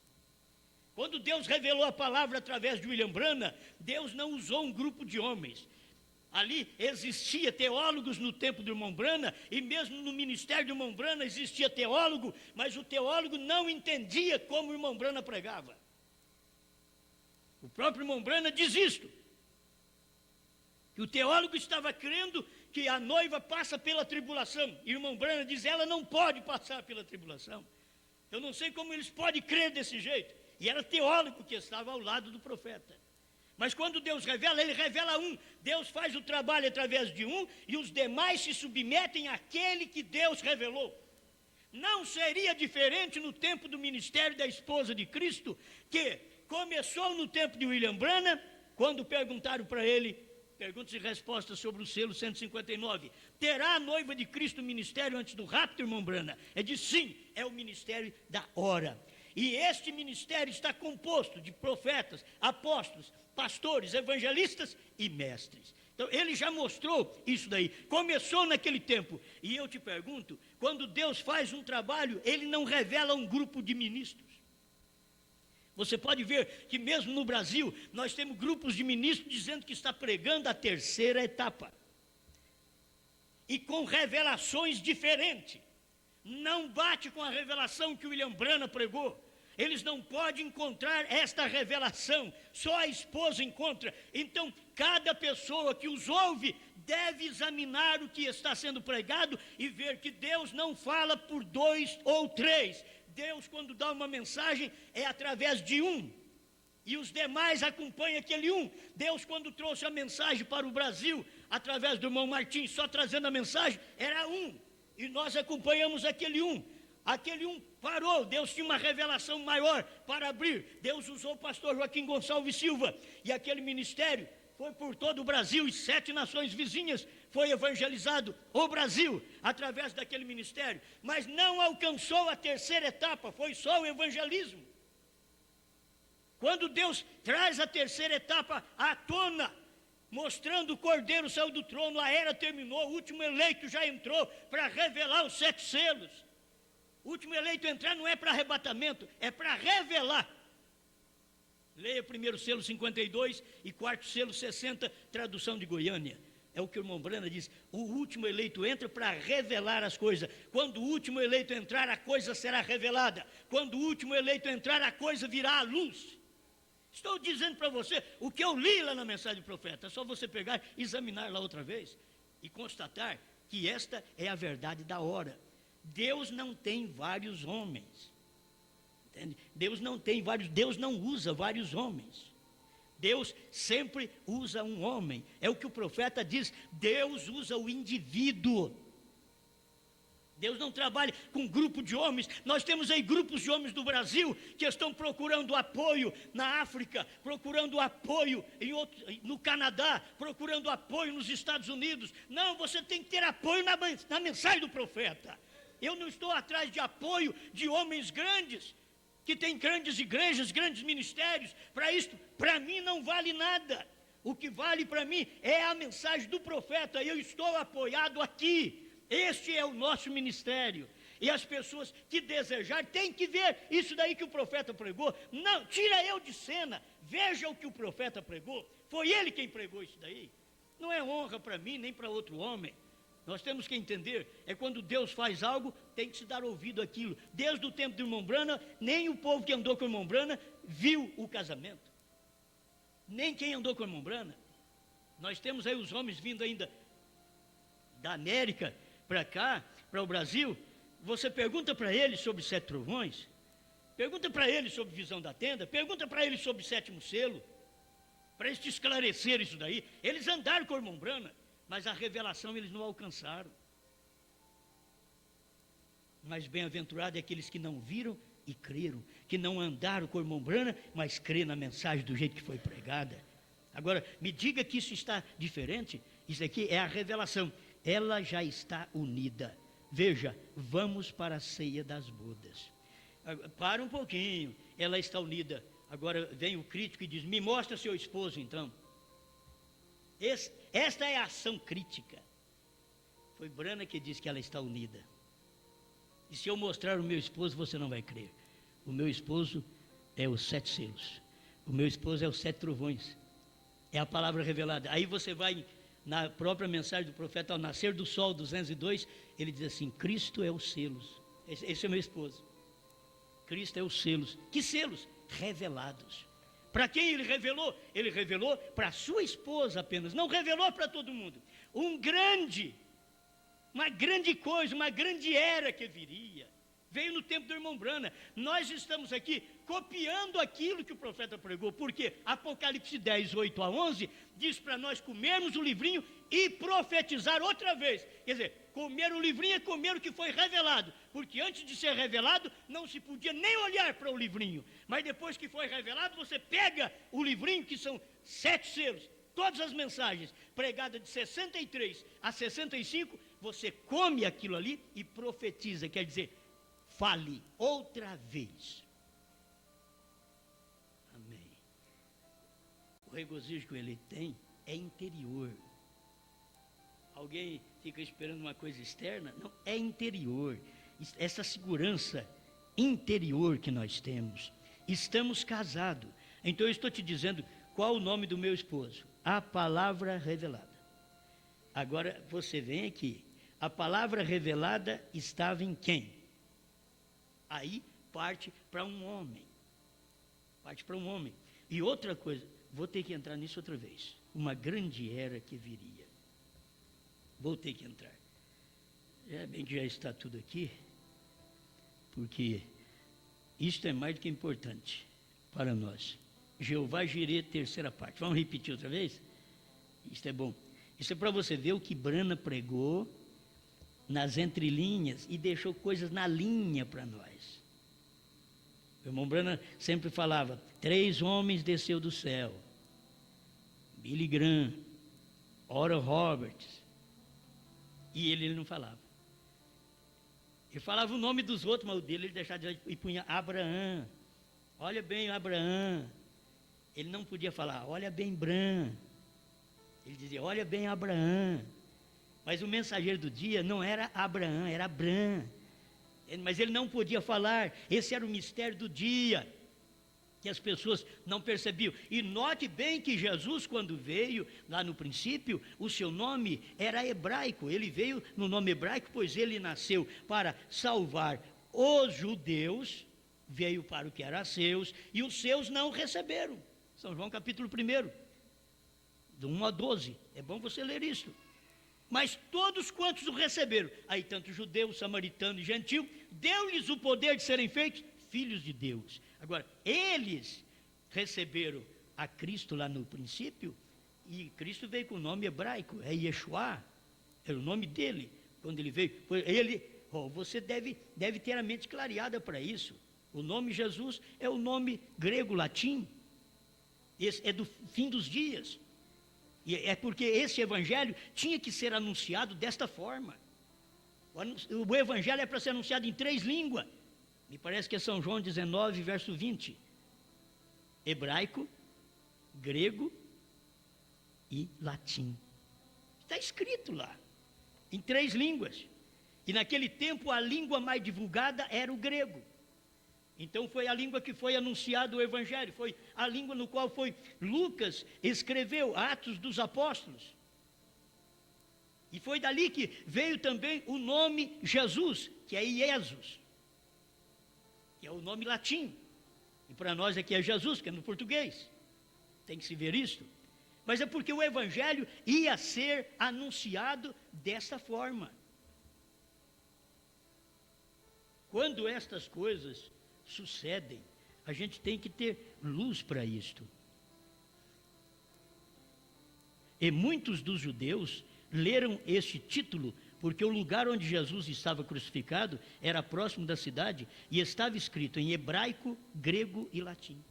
Quando Deus revelou a palavra através de William Branham, Deus não usou um grupo de homens. Ali existia teólogos no tempo do irmão Branham, e mesmo no ministério do irmão Branham existia teólogo, mas o teólogo não entendia como o irmão Branham pregava. O próprio irmão Branham diz isto, que o teólogo estava crendo que a noiva passa pela tribulação, e o irmão Branham diz, ela não pode passar pela tribulação. Eu não sei como eles podem crer desse jeito. E era teólogo que estava ao lado do profeta. Mas quando Deus revela, ele revela um. Deus faz o trabalho através de um, e os demais se submetem àquele que Deus revelou. Não seria diferente no tempo do ministério da esposa de Cristo, que começou no tempo de William Branham, quando perguntaram para ele, perguntas e respostas sobre o selo 159. Terá a noiva de Cristo ministério antes do rapto, irmão Branham? Ele diz sim, é o ministério da hora. E este ministério está composto de profetas, apóstolos, pastores, evangelistas e mestres. Então, ele já mostrou isso daí. Começou naquele tempo. E eu te pergunto, quando Deus faz um trabalho, ele não revela um grupo de ministros. Você pode ver que mesmo no Brasil, nós temos grupos de ministros dizendo que está pregando a terceira etapa. E com revelações diferentes. Não bate com a revelação que o William Branham pregou. Eles não podem encontrar esta revelação, só a esposa encontra. Então, cada pessoa que os ouve deve examinar o que está sendo pregado e ver que Deus não fala por 2 ou 3. Deus, quando dá uma mensagem, é através de um, e os demais acompanham aquele um. Deus, quando trouxe a mensagem para o Brasil, através do irmão Martins, só trazendo a mensagem, era um, e nós acompanhamos aquele um. Aquele um parou, Deus tinha uma revelação maior para abrir. Deus usou o pastor Joaquim Gonçalves Silva, e aquele ministério foi por todo o Brasil, e 7 nações vizinhas foi evangelizado o Brasil, através daquele ministério, mas não alcançou a terceira etapa, foi só o evangelismo. Quando Deus traz a terceira etapa à tona, mostrando o Cordeiro saiu do trono, a era terminou, o último eleito já entrou para revelar os 7 selos. O último eleito entrar não é para arrebatamento, é para revelar. Leia primeiro selo 52 e quarto selo 60, tradução de Goiânia. É o que o irmão Branham diz, o último eleito entra para revelar as coisas. Quando o último eleito entrar, a coisa será revelada. Quando o último eleito entrar, a coisa virá à luz. Estou dizendo para você o que eu li lá na mensagem do profeta. É só você pegar, examinar lá outra vez e constatar que esta é a verdade da hora. Deus não tem vários homens. Entende? Deus não usa vários homens. Deus sempre usa um homem. É o que o profeta diz, Deus usa o indivíduo. Deus não trabalha com grupo de homens. Nós temos aí grupos de homens do Brasil que estão procurando apoio na África, procurando apoio no Canadá, procurando apoio nos Estados Unidos. Não, você tem que ter apoio na mensagem do profeta. Eu não estou atrás de apoio de homens grandes, que têm grandes igrejas, grandes ministérios. Para isso, para mim não vale nada. O que vale para mim é a mensagem do profeta. Eu estou apoiado aqui. Este é o nosso ministério. E as pessoas que desejarem têm que ver isso daí que o profeta pregou. Não, tira eu de cena. Veja o que o profeta pregou. Foi ele quem pregou isso daí. Não é honra para mim, nem para outro homem. Nós temos que entender, é quando Deus faz algo, tem que se dar ouvido àquilo. Desde o tempo de irmão Brana, nem o povo que andou com o irmão Brana viu o casamento. Nem quem andou com o irmão Brana. Nós temos aí os homens vindo ainda da América para cá, para o Brasil. Você pergunta para eles sobre 7 trovões, pergunta para eles sobre visão da tenda, pergunta para eles sobre 7º selo, para eles te esclarecer isso daí. Eles andaram com o irmão Brana, mas a revelação eles não alcançaram. Mas bem-aventurado é aqueles que não viram e creram, que não andaram com o irmão Brana, mas crê na mensagem do jeito que foi pregada. Agora, me diga que isso está diferente. Isso aqui é a revelação. Ela já está unida. Veja, vamos para a ceia das bodas. Para um pouquinho, ela está unida. Agora vem o crítico e diz: me mostra seu esposo então. Esta é a ação crítica. Foi Brana que disse que ela está unida. E se eu mostrar o meu esposo, você não vai crer. O meu esposo é os 7 selos. O meu esposo é os 7 trovões. É a palavra revelada. Aí você vai na própria mensagem do profeta, ao nascer do sol, 202, ele diz assim: Cristo é os selos. Esse é meu esposo. Cristo é os selos. Que selos? Revelados. Para quem ele revelou? Ele revelou para a sua esposa apenas. Não revelou para todo mundo. Uma grande coisa, uma grande era que viria. Veio no tempo do irmão Brana. Nós estamos aqui copiando aquilo que o profeta pregou, porque Apocalipse 10, 8 a 11, diz para nós comermos o livrinho e profetizar outra vez. Quer dizer, comer o livrinho é comer o que foi revelado, porque antes de ser revelado, não se podia nem olhar para o livrinho. Mas depois que foi revelado, você pega o livrinho, que são 7 selos, todas as mensagens, pregadas de 63 a 65, você come aquilo ali e profetiza, quer dizer, fale outra vez. Amém. O regozijo que ele tem é interior. Alguém fica esperando uma coisa externa? Não, é interior. Essa segurança interior que nós temos. Estamos casados. Então eu estou te dizendo qual o nome do meu esposo. A palavra revelada. Agora você vem aqui. A palavra revelada estava em quem? Aí parte para um homem. Parte para um homem. E outra coisa, vou ter que entrar nisso outra vez. Uma grande era que viria. Vou ter que entrar. É bem que já está tudo aqui, porque isto é mais do que importante para nós. Jeová Jirê, terceira parte. Vamos repetir outra vez? Isto é bom. Isso é para você ver o que Brana pregou nas entrelinhas e deixou coisas na linha para nós. O irmão Brana sempre falava: 3 homens desceu do céu. Billy Graham, Oral Roberts. E ele não falava. Ele falava o nome dos outros, mas o dele ele deixava de e punha Abraão. Olha bem Abraão. Ele não podia falar, olha bem Bran. Ele dizia, olha bem Abraão. Mas o mensageiro do dia não era Abraão, era Bran. Mas ele não podia falar. Esse era o mistério do dia, que as pessoas não percebiam. E note bem que Jesus, quando veio, lá no princípio, o seu nome era hebraico. Ele veio no nome hebraico, pois ele nasceu para salvar os judeus, veio para o que era seus, e os seus não receberam. São João capítulo 1, do 1 a 12. É bom você ler isso. Mas todos quantos o receberam, aí tanto judeu, samaritano e gentil, deu-lhes o poder de serem feitos filhos de Deus. Agora, eles receberam a Cristo lá no princípio, e Cristo veio com o nome hebraico, é Yeshua, era o nome dele, quando ele veio. Ele, Oh, você deve ter a mente clareada para isso. O nome Jesus é o nome grego-latim. Esse é do fim dos dias. E é porque esse evangelho tinha que ser anunciado desta forma. O evangelho é para ser anunciado em 3 línguas. Me parece que é São João 19, verso 20. Hebraico, grego e latim. Está escrito lá, em 3 línguas. E naquele tempo a língua mais divulgada era o grego. Então foi a língua que foi anunciado o evangelho, foi a língua no qual foi Lucas escreveu Atos dos Apóstolos. E foi dali que veio também o nome Jesus, que é Iesus, que é o nome latim. E para nós aqui é Jesus, que é no português. Tem que se ver isto. Mas é porque o evangelho ia ser anunciado dessa forma. Quando estas coisas sucedem, a gente tem que ter luz para isto. E muitos dos judeus leram este título porque o lugar onde Jesus estava crucificado era próximo da cidade e estava escrito em hebraico, grego e latim.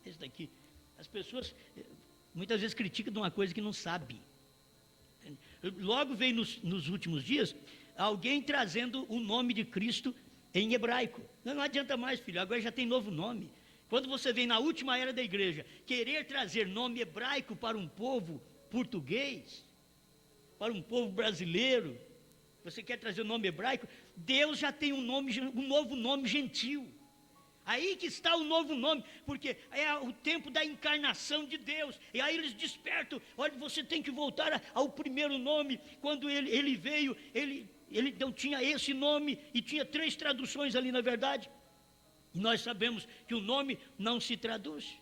Esse daqui, as pessoas muitas vezes criticam de uma coisa que não sabe. Logo veio nos últimos dias alguém trazendo o nome de Cristo em hebraico. Não adianta mais, filho, agora já tem novo nome. Quando você vem na última era da igreja querer trazer nome hebraico para um povo português, para um povo brasileiro, você quer trazer o nome hebraico, Deus já tem um novo nome gentil. Aí que está o novo nome, porque é o tempo da encarnação de Deus. E aí eles despertam, olha, você tem que voltar ao primeiro nome. Quando ele veio, ele não tinha esse nome, e tinha 3 traduções ali na verdade. E nós sabemos que o nome não se traduz.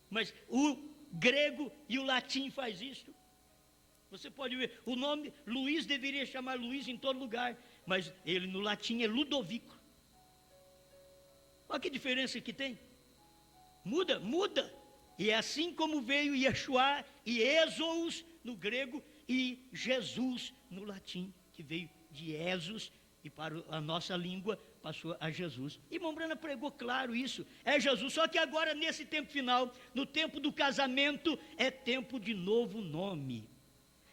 Mas o grego e o latim faz isso. Você pode ver, o nome Luiz deveria chamar Luiz em todo lugar, mas ele no latim é Ludovico. Olha que diferença que tem. Muda. E é assim como veio Yeshua e Jesús no grego e Jesus no latim, que veio de Jesus e para a nossa língua passou a Jesus. E Irmão Brana pregou claro isso, é Jesus. Só que agora nesse tempo final, no tempo do casamento, é tempo de novo nome.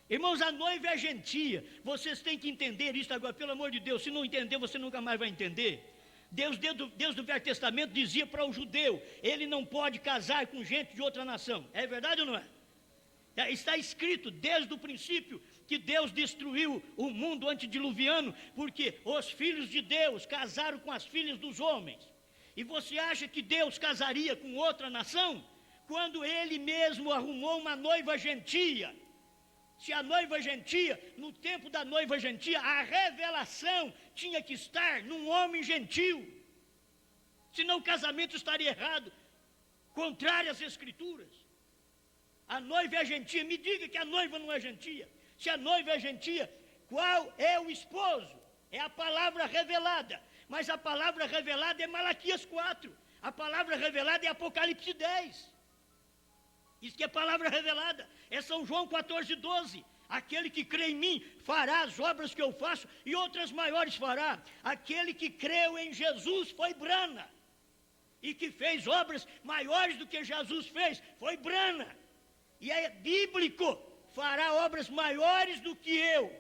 Irmãos, a noiva é gentia. Vocês têm que entender isso agora, pelo amor de Deus. Se não entender, você nunca mais vai entender. Deus do Velho Testamento dizia para o judeu, ele não pode casar com gente de outra nação. É verdade ou não é? Está escrito desde o princípio que Deus destruiu o mundo antediluviano, porque os filhos de Deus casaram com as filhas dos homens. E você acha que Deus casaria com outra nação? Quando ele mesmo arrumou uma noiva gentia. Se a noiva gentia, no tempo da noiva gentia, a revelação tinha que estar num homem gentil. Senão o casamento estaria errado, contrário às escrituras. A noiva é gentia, me diga que a noiva não é gentia. Se a noiva é gentia, qual é o esposo? É a palavra revelada. Mas a palavra revelada é Malaquias 4. A palavra revelada é Apocalipse 10. Isso que é palavra revelada. É São João 14:12. Aquele que crê em mim fará as obras que eu faço e outras maiores fará. Aquele que creu em Jesus foi Brana. E que fez obras maiores do que Jesus fez foi Brana. E é bíblico, fará obras maiores do que eu,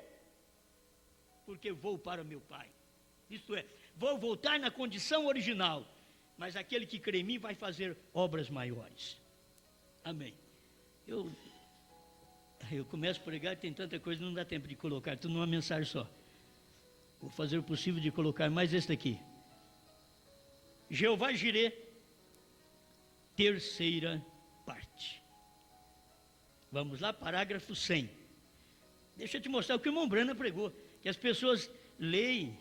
porque vou para meu Pai. Isto é, vou voltar na condição original, mas aquele que crê em mim vai fazer obras maiores. Amém. Eu começo a pregar e tem tanta coisa, não dá tempo de colocar tudo numa mensagem só. Vou fazer o possível de colocar mais este aqui. Jeová Jireh, terceira parte. Vamos lá, parágrafo 100. Deixa eu te mostrar o que o irmão Brana pregou, que as pessoas leem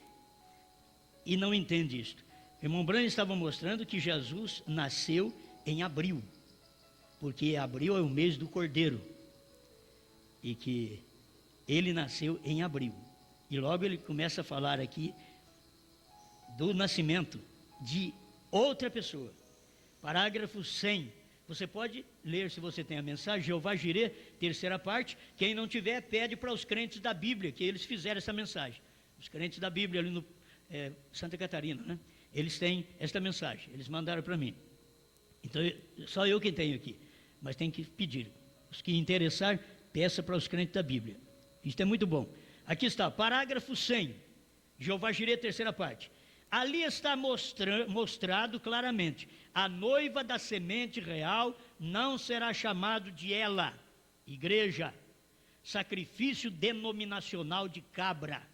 e não entendem isto. O irmão Brana estava mostrando que Jesus nasceu em abril, porque abril é o mês do Cordeiro, e que ele nasceu em abril. E logo ele começa a falar aqui do nascimento de outra pessoa. Parágrafo 100. Você pode ler, se você tem a mensagem, Jeová Jireh, terceira parte. Quem não tiver, pede para os crentes da Bíblia, que eles fizeram essa mensagem. os crentes da Bíblia ali no Santa Catarina, né? Eles têm esta mensagem, eles mandaram para mim. Então, só eu quem tenho aqui, mas tem que pedir. Os que interessar, peça para os crentes da Bíblia. Isso é muito bom. Aqui está, parágrafo 100, Jeová Jireh, terceira parte. Ali está mostrado claramente, a noiva da semente real não será chamado de ela, igreja, sacrifício denominacional de cabra.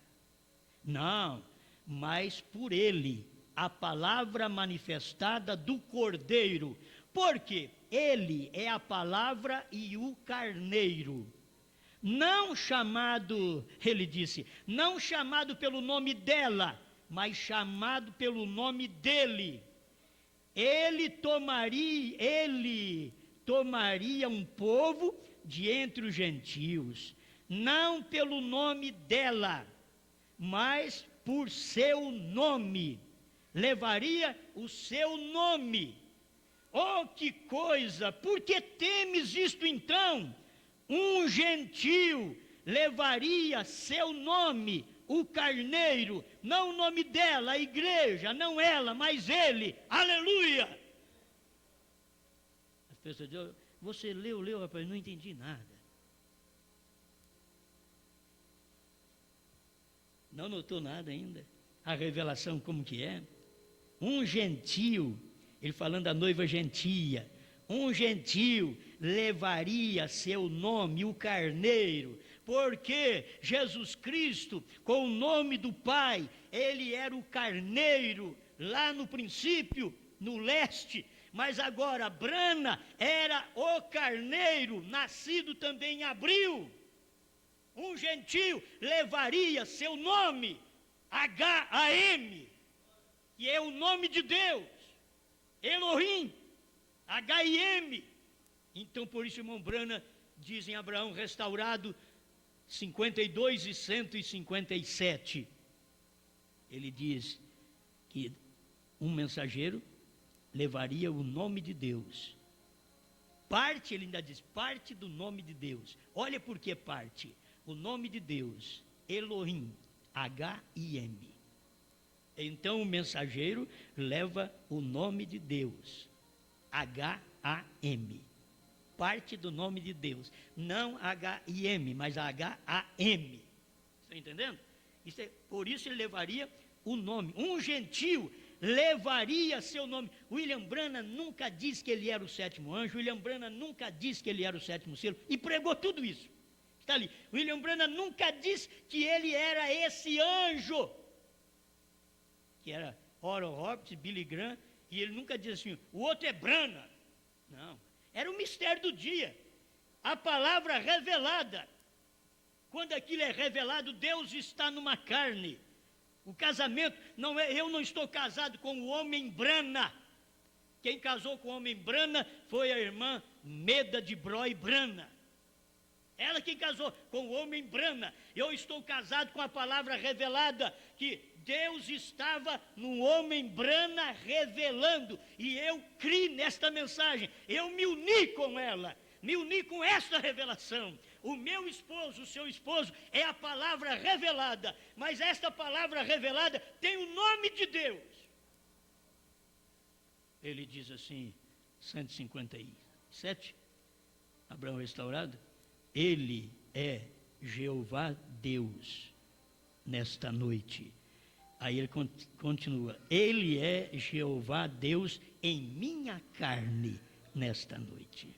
Não, mas por ele, a palavra manifestada do Cordeiro, porque ele é a palavra e o carneiro. Não chamado, ele disse, não chamado pelo nome dela, mas chamado pelo nome dele. Ele tomaria um povo de entre os gentios, não pelo nome dela, mas por seu nome. Levaria o seu nome. Oh, que coisa! Por que temes isto então? Um gentio levaria seu nome, o carneiro, não o nome dela, a igreja, não ela, mas ele. Aleluia! As pessoas dizem, você leu, rapaz, não entendi nada. Não notou nada ainda? A revelação como que é? Um gentio, ele falando da noiva gentia, um gentio levaria seu nome, o carneiro, porque Jesus Cristo, com o nome do Pai, ele era o carneiro, lá no princípio, no leste, mas agora Brana era o carneiro, nascido também em abril. Um gentio levaria seu nome, H-A-M, que é o nome de Deus, Elohim, H-I-M. Então, por isso, irmão Brana diz em Abraão restaurado 52 e 157. Ele diz que um mensageiro levaria o nome de Deus. Parte, ele ainda diz, parte do nome de Deus. Olha por que parte. O nome de Deus, Elohim, H-I-M. Então o mensageiro leva o nome de Deus, H-A-M. Parte do nome de Deus, não H-I-M, mas H-A-M. Estão entendendo? Por isso ele levaria o nome. Um gentio levaria seu nome. William Branham nunca disse que ele era o sétimo anjo, William Branham nunca disse que ele era o sétimo selo, e pregou tudo isso. Está ali. William Branham nunca disse que ele era esse anjo, que era Oral Roberts, Billy Graham, e ele nunca disse assim, o outro é Branham. Não, era o mistério do dia, a palavra revelada. Quando aquilo é revelado, Deus está numa carne. O casamento não é, eu não estou casado com o homem Brana. Quem casou com o homem Brana foi a irmã Meda de Broi Brana. Ela que casou com o homem Brana. Eu estou casado com a palavra revelada, que Deus estava no homem Brana revelando, e eu criei nesta mensagem, eu me uni com ela, me uni com esta revelação. O meu esposo, o seu esposo, é a palavra revelada, mas esta palavra revelada tem o nome de Deus. Ele diz assim, 157, Abraão restaurado, ele é Jeová Deus nesta noite. Aí ele continua, ele é Jeová Deus em minha carne nesta noite.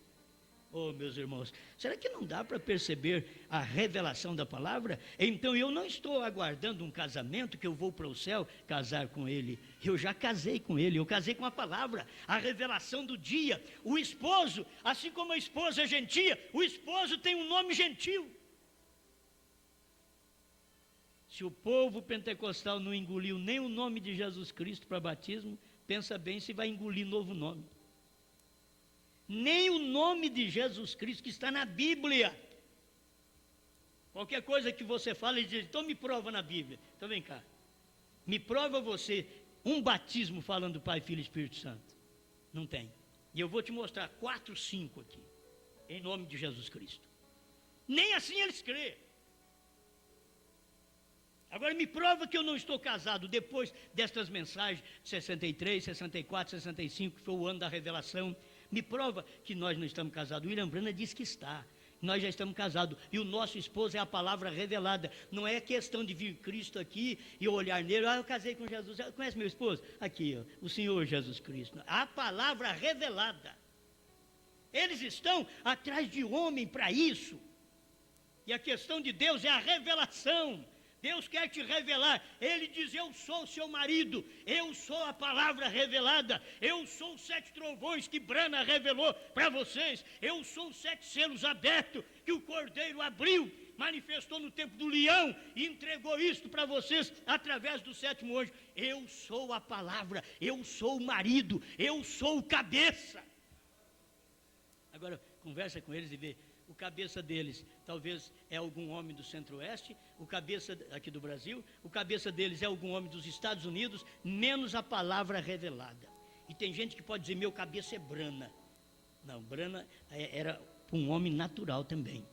Oh, meus irmãos, será que não dá para perceber a revelação da palavra? Então eu não estou aguardando um casamento que eu vou para o céu casar com ele. Eu já casei com ele, eu casei com a palavra, a revelação do dia. O esposo, assim como a esposa é gentia, o esposo tem um nome gentil. Se o povo pentecostal não engoliu nem o nome de Jesus Cristo para batismo, pensa bem se vai engolir novo nome. Nem o nome de Jesus Cristo que está na Bíblia. Qualquer coisa que você fala, ele diz, então me prova na Bíblia. Então vem cá, me prova você um batismo falando do Pai, Filho e Espírito Santo. Não tem. E eu vou te mostrar 4, 5 aqui, em nome de Jesus Cristo. Nem assim eles crêem. Agora me prova que eu não estou casado depois destas mensagens, 63, 64, 65, que foi o ano da revelação. Me prova que nós não estamos casados. William Branham diz que está. Nós já estamos casados. E o nosso esposo é a palavra revelada. Não é questão de vir Cristo aqui e olhar nele. Eu casei com Jesus. Conhece meu esposo? Aqui, ó, o Senhor Jesus Cristo. A palavra revelada. Eles estão atrás de homem para isso. E a questão de Deus é a revelação. Deus quer te revelar. Ele diz: eu sou seu marido, eu sou a palavra revelada, eu sou os 7 trovões que Brana revelou para vocês, eu sou os 7 selos abertos que o Cordeiro abriu, manifestou no tempo do leão e entregou isto para vocês através do 7º anjo. Eu sou a palavra, eu sou o marido, eu sou o cabeça. Agora conversa com eles e vê. O cabeça deles talvez é algum homem do Centro-Oeste, o cabeça aqui do Brasil, o cabeça deles é algum homem dos Estados Unidos, menos a palavra revelada. E tem gente que pode dizer: meu cabeça é Brana. Não, Brana era um homem natural também.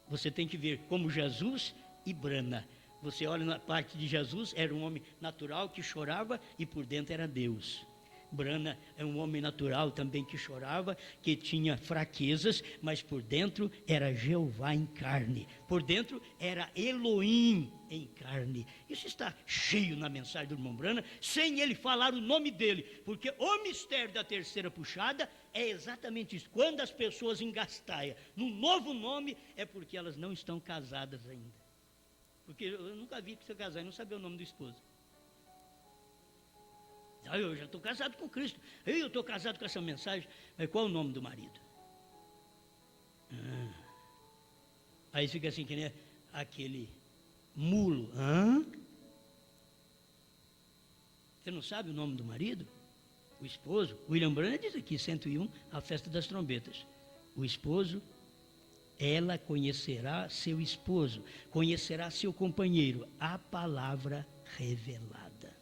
Você tem que ver como Jesus e Brana. Você olha na parte de Jesus, era um homem natural que chorava e por dentro era Deus. Brana é um homem natural também que chorava, que tinha fraquezas, mas por dentro era Jeová em carne, por dentro era Elohim em carne. Isso está cheio na mensagem do irmão Brana, sem ele falar o nome dele, porque o mistério da terceira puxada é exatamente isso. Quando as pessoas engastalham no novo nome, é porque elas não estão casadas ainda. Porque eu nunca vi que você casar e não sabia o nome do esposo. Eu já estou casado com Cristo. Eu estou casado com essa mensagem. Mas qual é o nome do marido? Aí fica assim, que nem aquele mulo. Você não sabe o nome do marido? O esposo? William Branham diz aqui, 101, a festa das trombetas. O esposo, ela conhecerá seu esposo, conhecerá seu companheiro, a palavra revelada.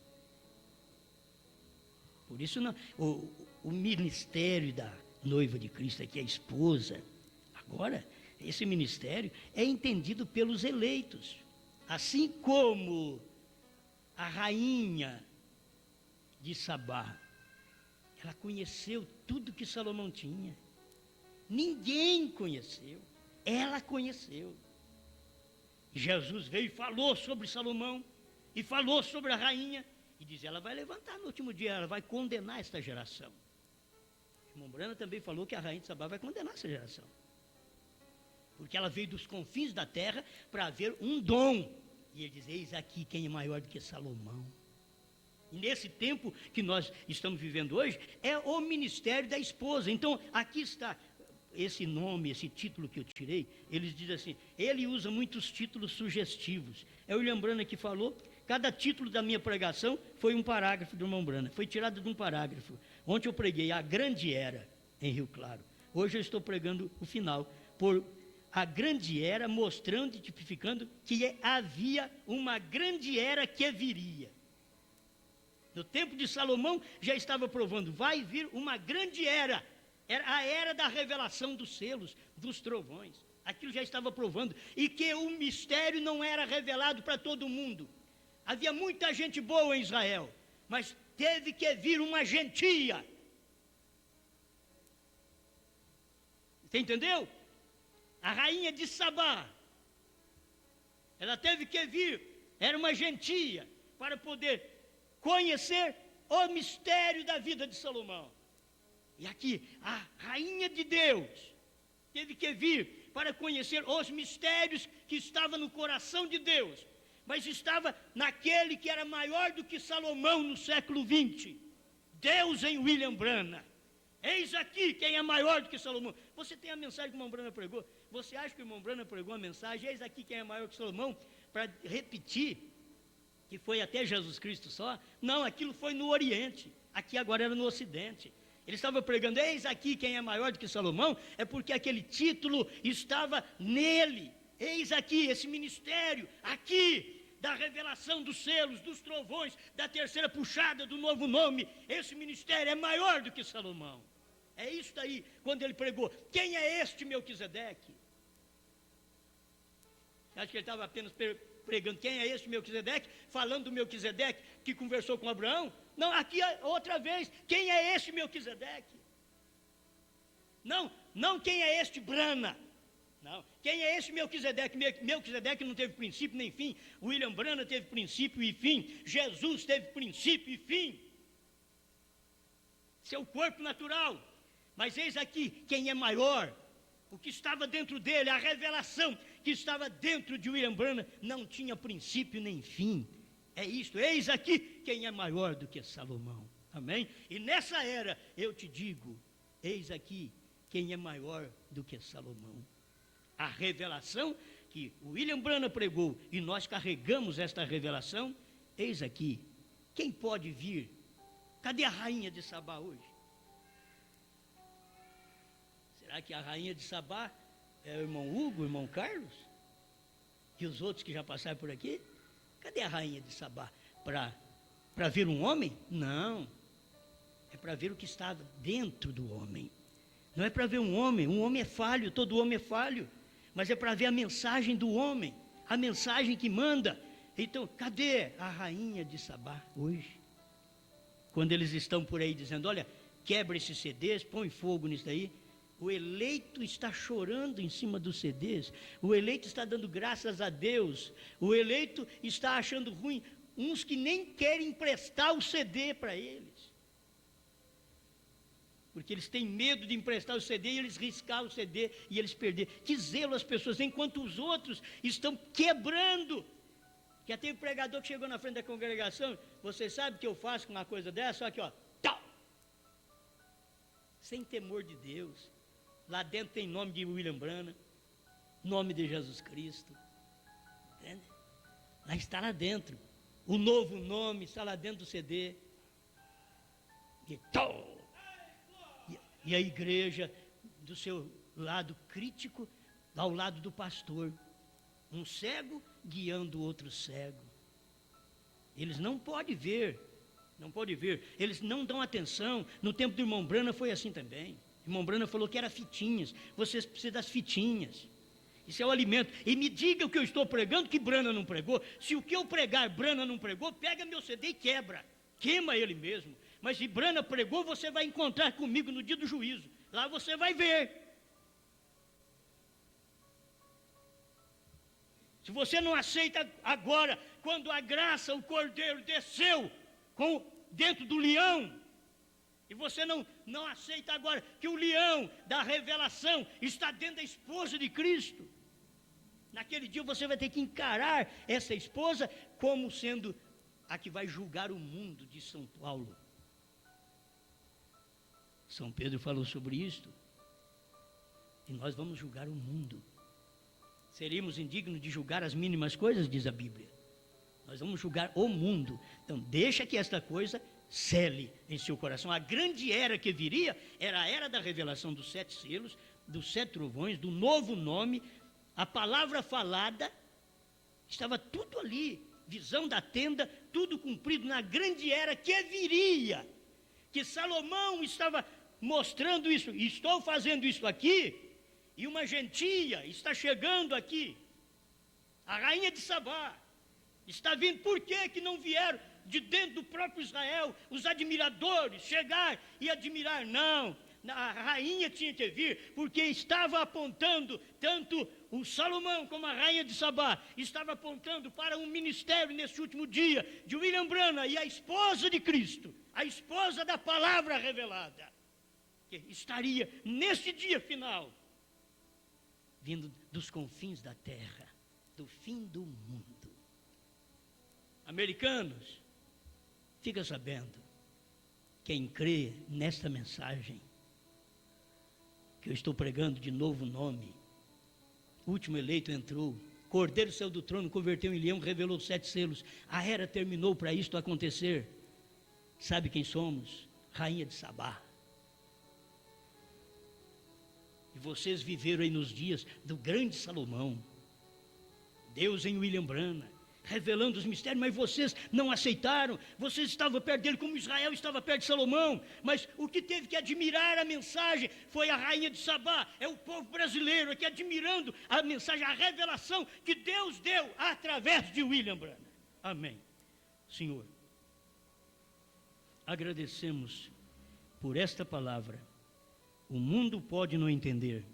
Por isso, o ministério da noiva de Cristo, aqui a esposa, agora, esse ministério é entendido pelos eleitos. Assim como a rainha de Sabá, ela conheceu tudo que Salomão tinha. Ninguém conheceu, ela conheceu. Jesus veio e falou sobre Salomão, e falou sobre a rainha, e diz: ela vai levantar no último dia, ela vai condenar esta geração. O irmão Branham também falou que a rainha de Sabá vai condenar essa geração. Porque ela veio dos confins da terra para ver um dom. E ele diz: eis aqui quem é maior do que Salomão. E nesse tempo que nós estamos vivendo hoje, é o ministério da esposa. Então, aqui está esse nome, esse título que eu tirei. Eles dizem assim, ele usa muitos títulos sugestivos. É o William Branham que falou. Cada título da minha pregação foi um parágrafo do irmão Branham. Foi tirado de um parágrafo. Ontem eu preguei a grande era em Rio Claro. Hoje eu estou pregando o final. Por a grande era, mostrando e tipificando que havia uma grande era que viria. No tempo de Salomão já estava provando, vai vir uma grande era. Era a era da revelação dos selos, dos trovões. Aquilo já estava provando. E que o mistério não era revelado para todo mundo. Havia muita gente boa em Israel, mas teve que vir uma gentia. Você entendeu? A rainha de Sabá, ela teve que vir, era uma gentia, para poder conhecer o mistério da vida de Salomão. E aqui, a rainha de Deus teve que vir para conhecer os mistérios que estavam no coração de Deus, mas estava naquele que era maior do que Salomão no século XX, Deus em William Branham. Eis aqui quem é maior do que Salomão. Você tem a mensagem que o irmão Branham pregou? Você acha que o irmão Branham pregou a mensagem, eis aqui quem é maior que Salomão, para repetir que foi até Jesus Cristo só? Não, aquilo foi no Oriente, aqui agora era no Ocidente. Ele estava pregando, eis aqui quem é maior do que Salomão, é porque aquele título estava nele. Eis aqui, esse ministério, aqui, da revelação dos selos, dos trovões, da terceira puxada do novo nome, esse ministério é maior do que Salomão. É isso daí, quando ele pregou, quem é este Melquisedeque? Acho que ele estava apenas pregando quem é esse Melquisedeque, falando do Melquisedeque que conversou com Abraão. Não, aqui outra vez, quem é esse Melquisedeque? Não quem é este Brana. Não, quem é esse Melquisedeque? Melquisedeque não teve princípio nem fim. William Branham teve princípio e fim. Jesus teve princípio e fim. Seu corpo natural. Mas eis aqui quem é maior. O que estava dentro dele, a revelação que estava dentro de William Branham não tinha princípio nem fim. É isto, eis aqui quem é maior do que Salomão. Amém? E nessa era eu te digo, eis aqui quem é maior do que Salomão. A revelação que William Branham pregou e nós carregamos esta revelação, eis aqui, quem pode vir? Cadê a rainha de Sabá hoje? Será que a rainha de Sabá é o irmão Hugo, o irmão Carlos? E os outros que já passaram por aqui? Cadê a rainha de Sabá? Para ver um homem? Não. É para ver o que está dentro do homem. Não é para ver um homem é falho, todo homem é falho. Mas é para ver a mensagem do homem, a mensagem que manda. Então, cadê a rainha de Sabá hoje? Quando eles estão por aí dizendo, olha, quebra esses CDs, põe fogo nisso daí. O eleito está chorando em cima dos CDs. O eleito está dando graças a Deus. O eleito está achando ruim. Uns que nem querem emprestar o CD para eles. Porque eles têm medo de emprestar o CD e eles riscar o CD e eles perder. Que zelo as pessoas, enquanto os outros estão quebrando. Já teve pregador que chegou na frente da congregação, você sabe o que eu faço com uma coisa dessa? Só que, ó, tal. Sem temor de Deus. Lá dentro tem nome de William Branham, nome de Jesus Cristo. Entende? Lá está lá dentro. O novo nome está lá dentro do CD. E tal. E a igreja, do seu lado crítico, ao lado do pastor. Um cego guiando o outro cego. Eles não podem ver, eles não dão atenção. No tempo do irmão Branham foi assim também. O irmão Branham falou que era fitinhas, vocês precisam das fitinhas. Isso é o alimento. E me diga o que eu estou pregando que Branham não pregou. Se o que eu pregar Branham não pregou, pega meu CD e quebra. Queima ele mesmo. Mas se Branham pregou, você vai encontrar comigo no dia do juízo. Lá você vai ver. Se você não aceita agora, quando a graça, o cordeiro desceu dentro do leão, e você não aceita agora que o leão da revelação está dentro da esposa de Cristo, naquele dia você vai ter que encarar essa esposa como sendo a que vai julgar o mundo, de São Paulo. São Pedro falou sobre isto. E nós vamos julgar o mundo. Seríamos indignos de julgar as mínimas coisas, diz a Bíblia. Nós vamos julgar o mundo. Então, deixa que esta coisa cele em seu coração. A grande era que viria era a era da revelação dos 7 selos, dos 7 trovões, do novo nome, a palavra falada, estava tudo ali. Visão da tenda, tudo cumprido na grande era que viria. Que Salomão estava mostrando isso. Estou fazendo isso aqui. E uma gentia está chegando aqui. A rainha de Sabá está vindo. Por que não vieram de dentro do próprio Israel os admiradores chegar e admirar? Não. A rainha tinha que vir, porque estava apontando, tanto o Salomão como a rainha de Sabá, estava apontando para um ministério nesse último dia, de William Branham e a esposa de Cristo, a esposa da palavra revelada, que estaria nesse dia final, vindo dos confins da terra, do fim do mundo. Americanos, fica sabendo, quem crê nesta mensagem, que eu estou pregando de novo nome, o último eleito entrou, Cordeiro saiu do trono, converteu em leão, revelou 7 selos, a era terminou para isto acontecer. Sabe quem somos? Rainha de Sabá. E vocês viveram aí nos dias do grande Salomão, Deus em William Branham, revelando os mistérios, mas vocês não aceitaram, vocês estavam perto dele como Israel estava perto de Salomão, mas o que teve que admirar a mensagem foi a rainha de Sabá, é o povo brasileiro aqui admirando a mensagem, a revelação que Deus deu através de William Branham. Amém. Senhor, agradecemos por esta palavra. O mundo pode não entender,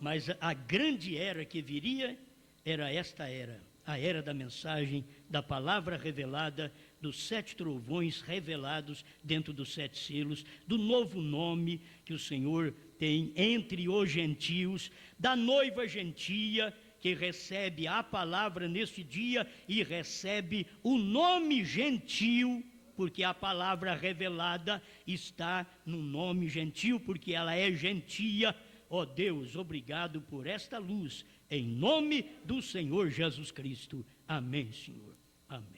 mas a grande era que viria era esta era, a era da mensagem, da palavra revelada, dos 7 trovões revelados dentro dos 7 selos, do novo nome que o Senhor tem entre os gentios, da noiva gentia que recebe a palavra neste dia e recebe o nome gentil, porque a palavra revelada está no nome gentil, porque ela é gentia. Ó Deus, obrigado por esta luz, em nome do Senhor Jesus Cristo. Amém, Senhor. Amém.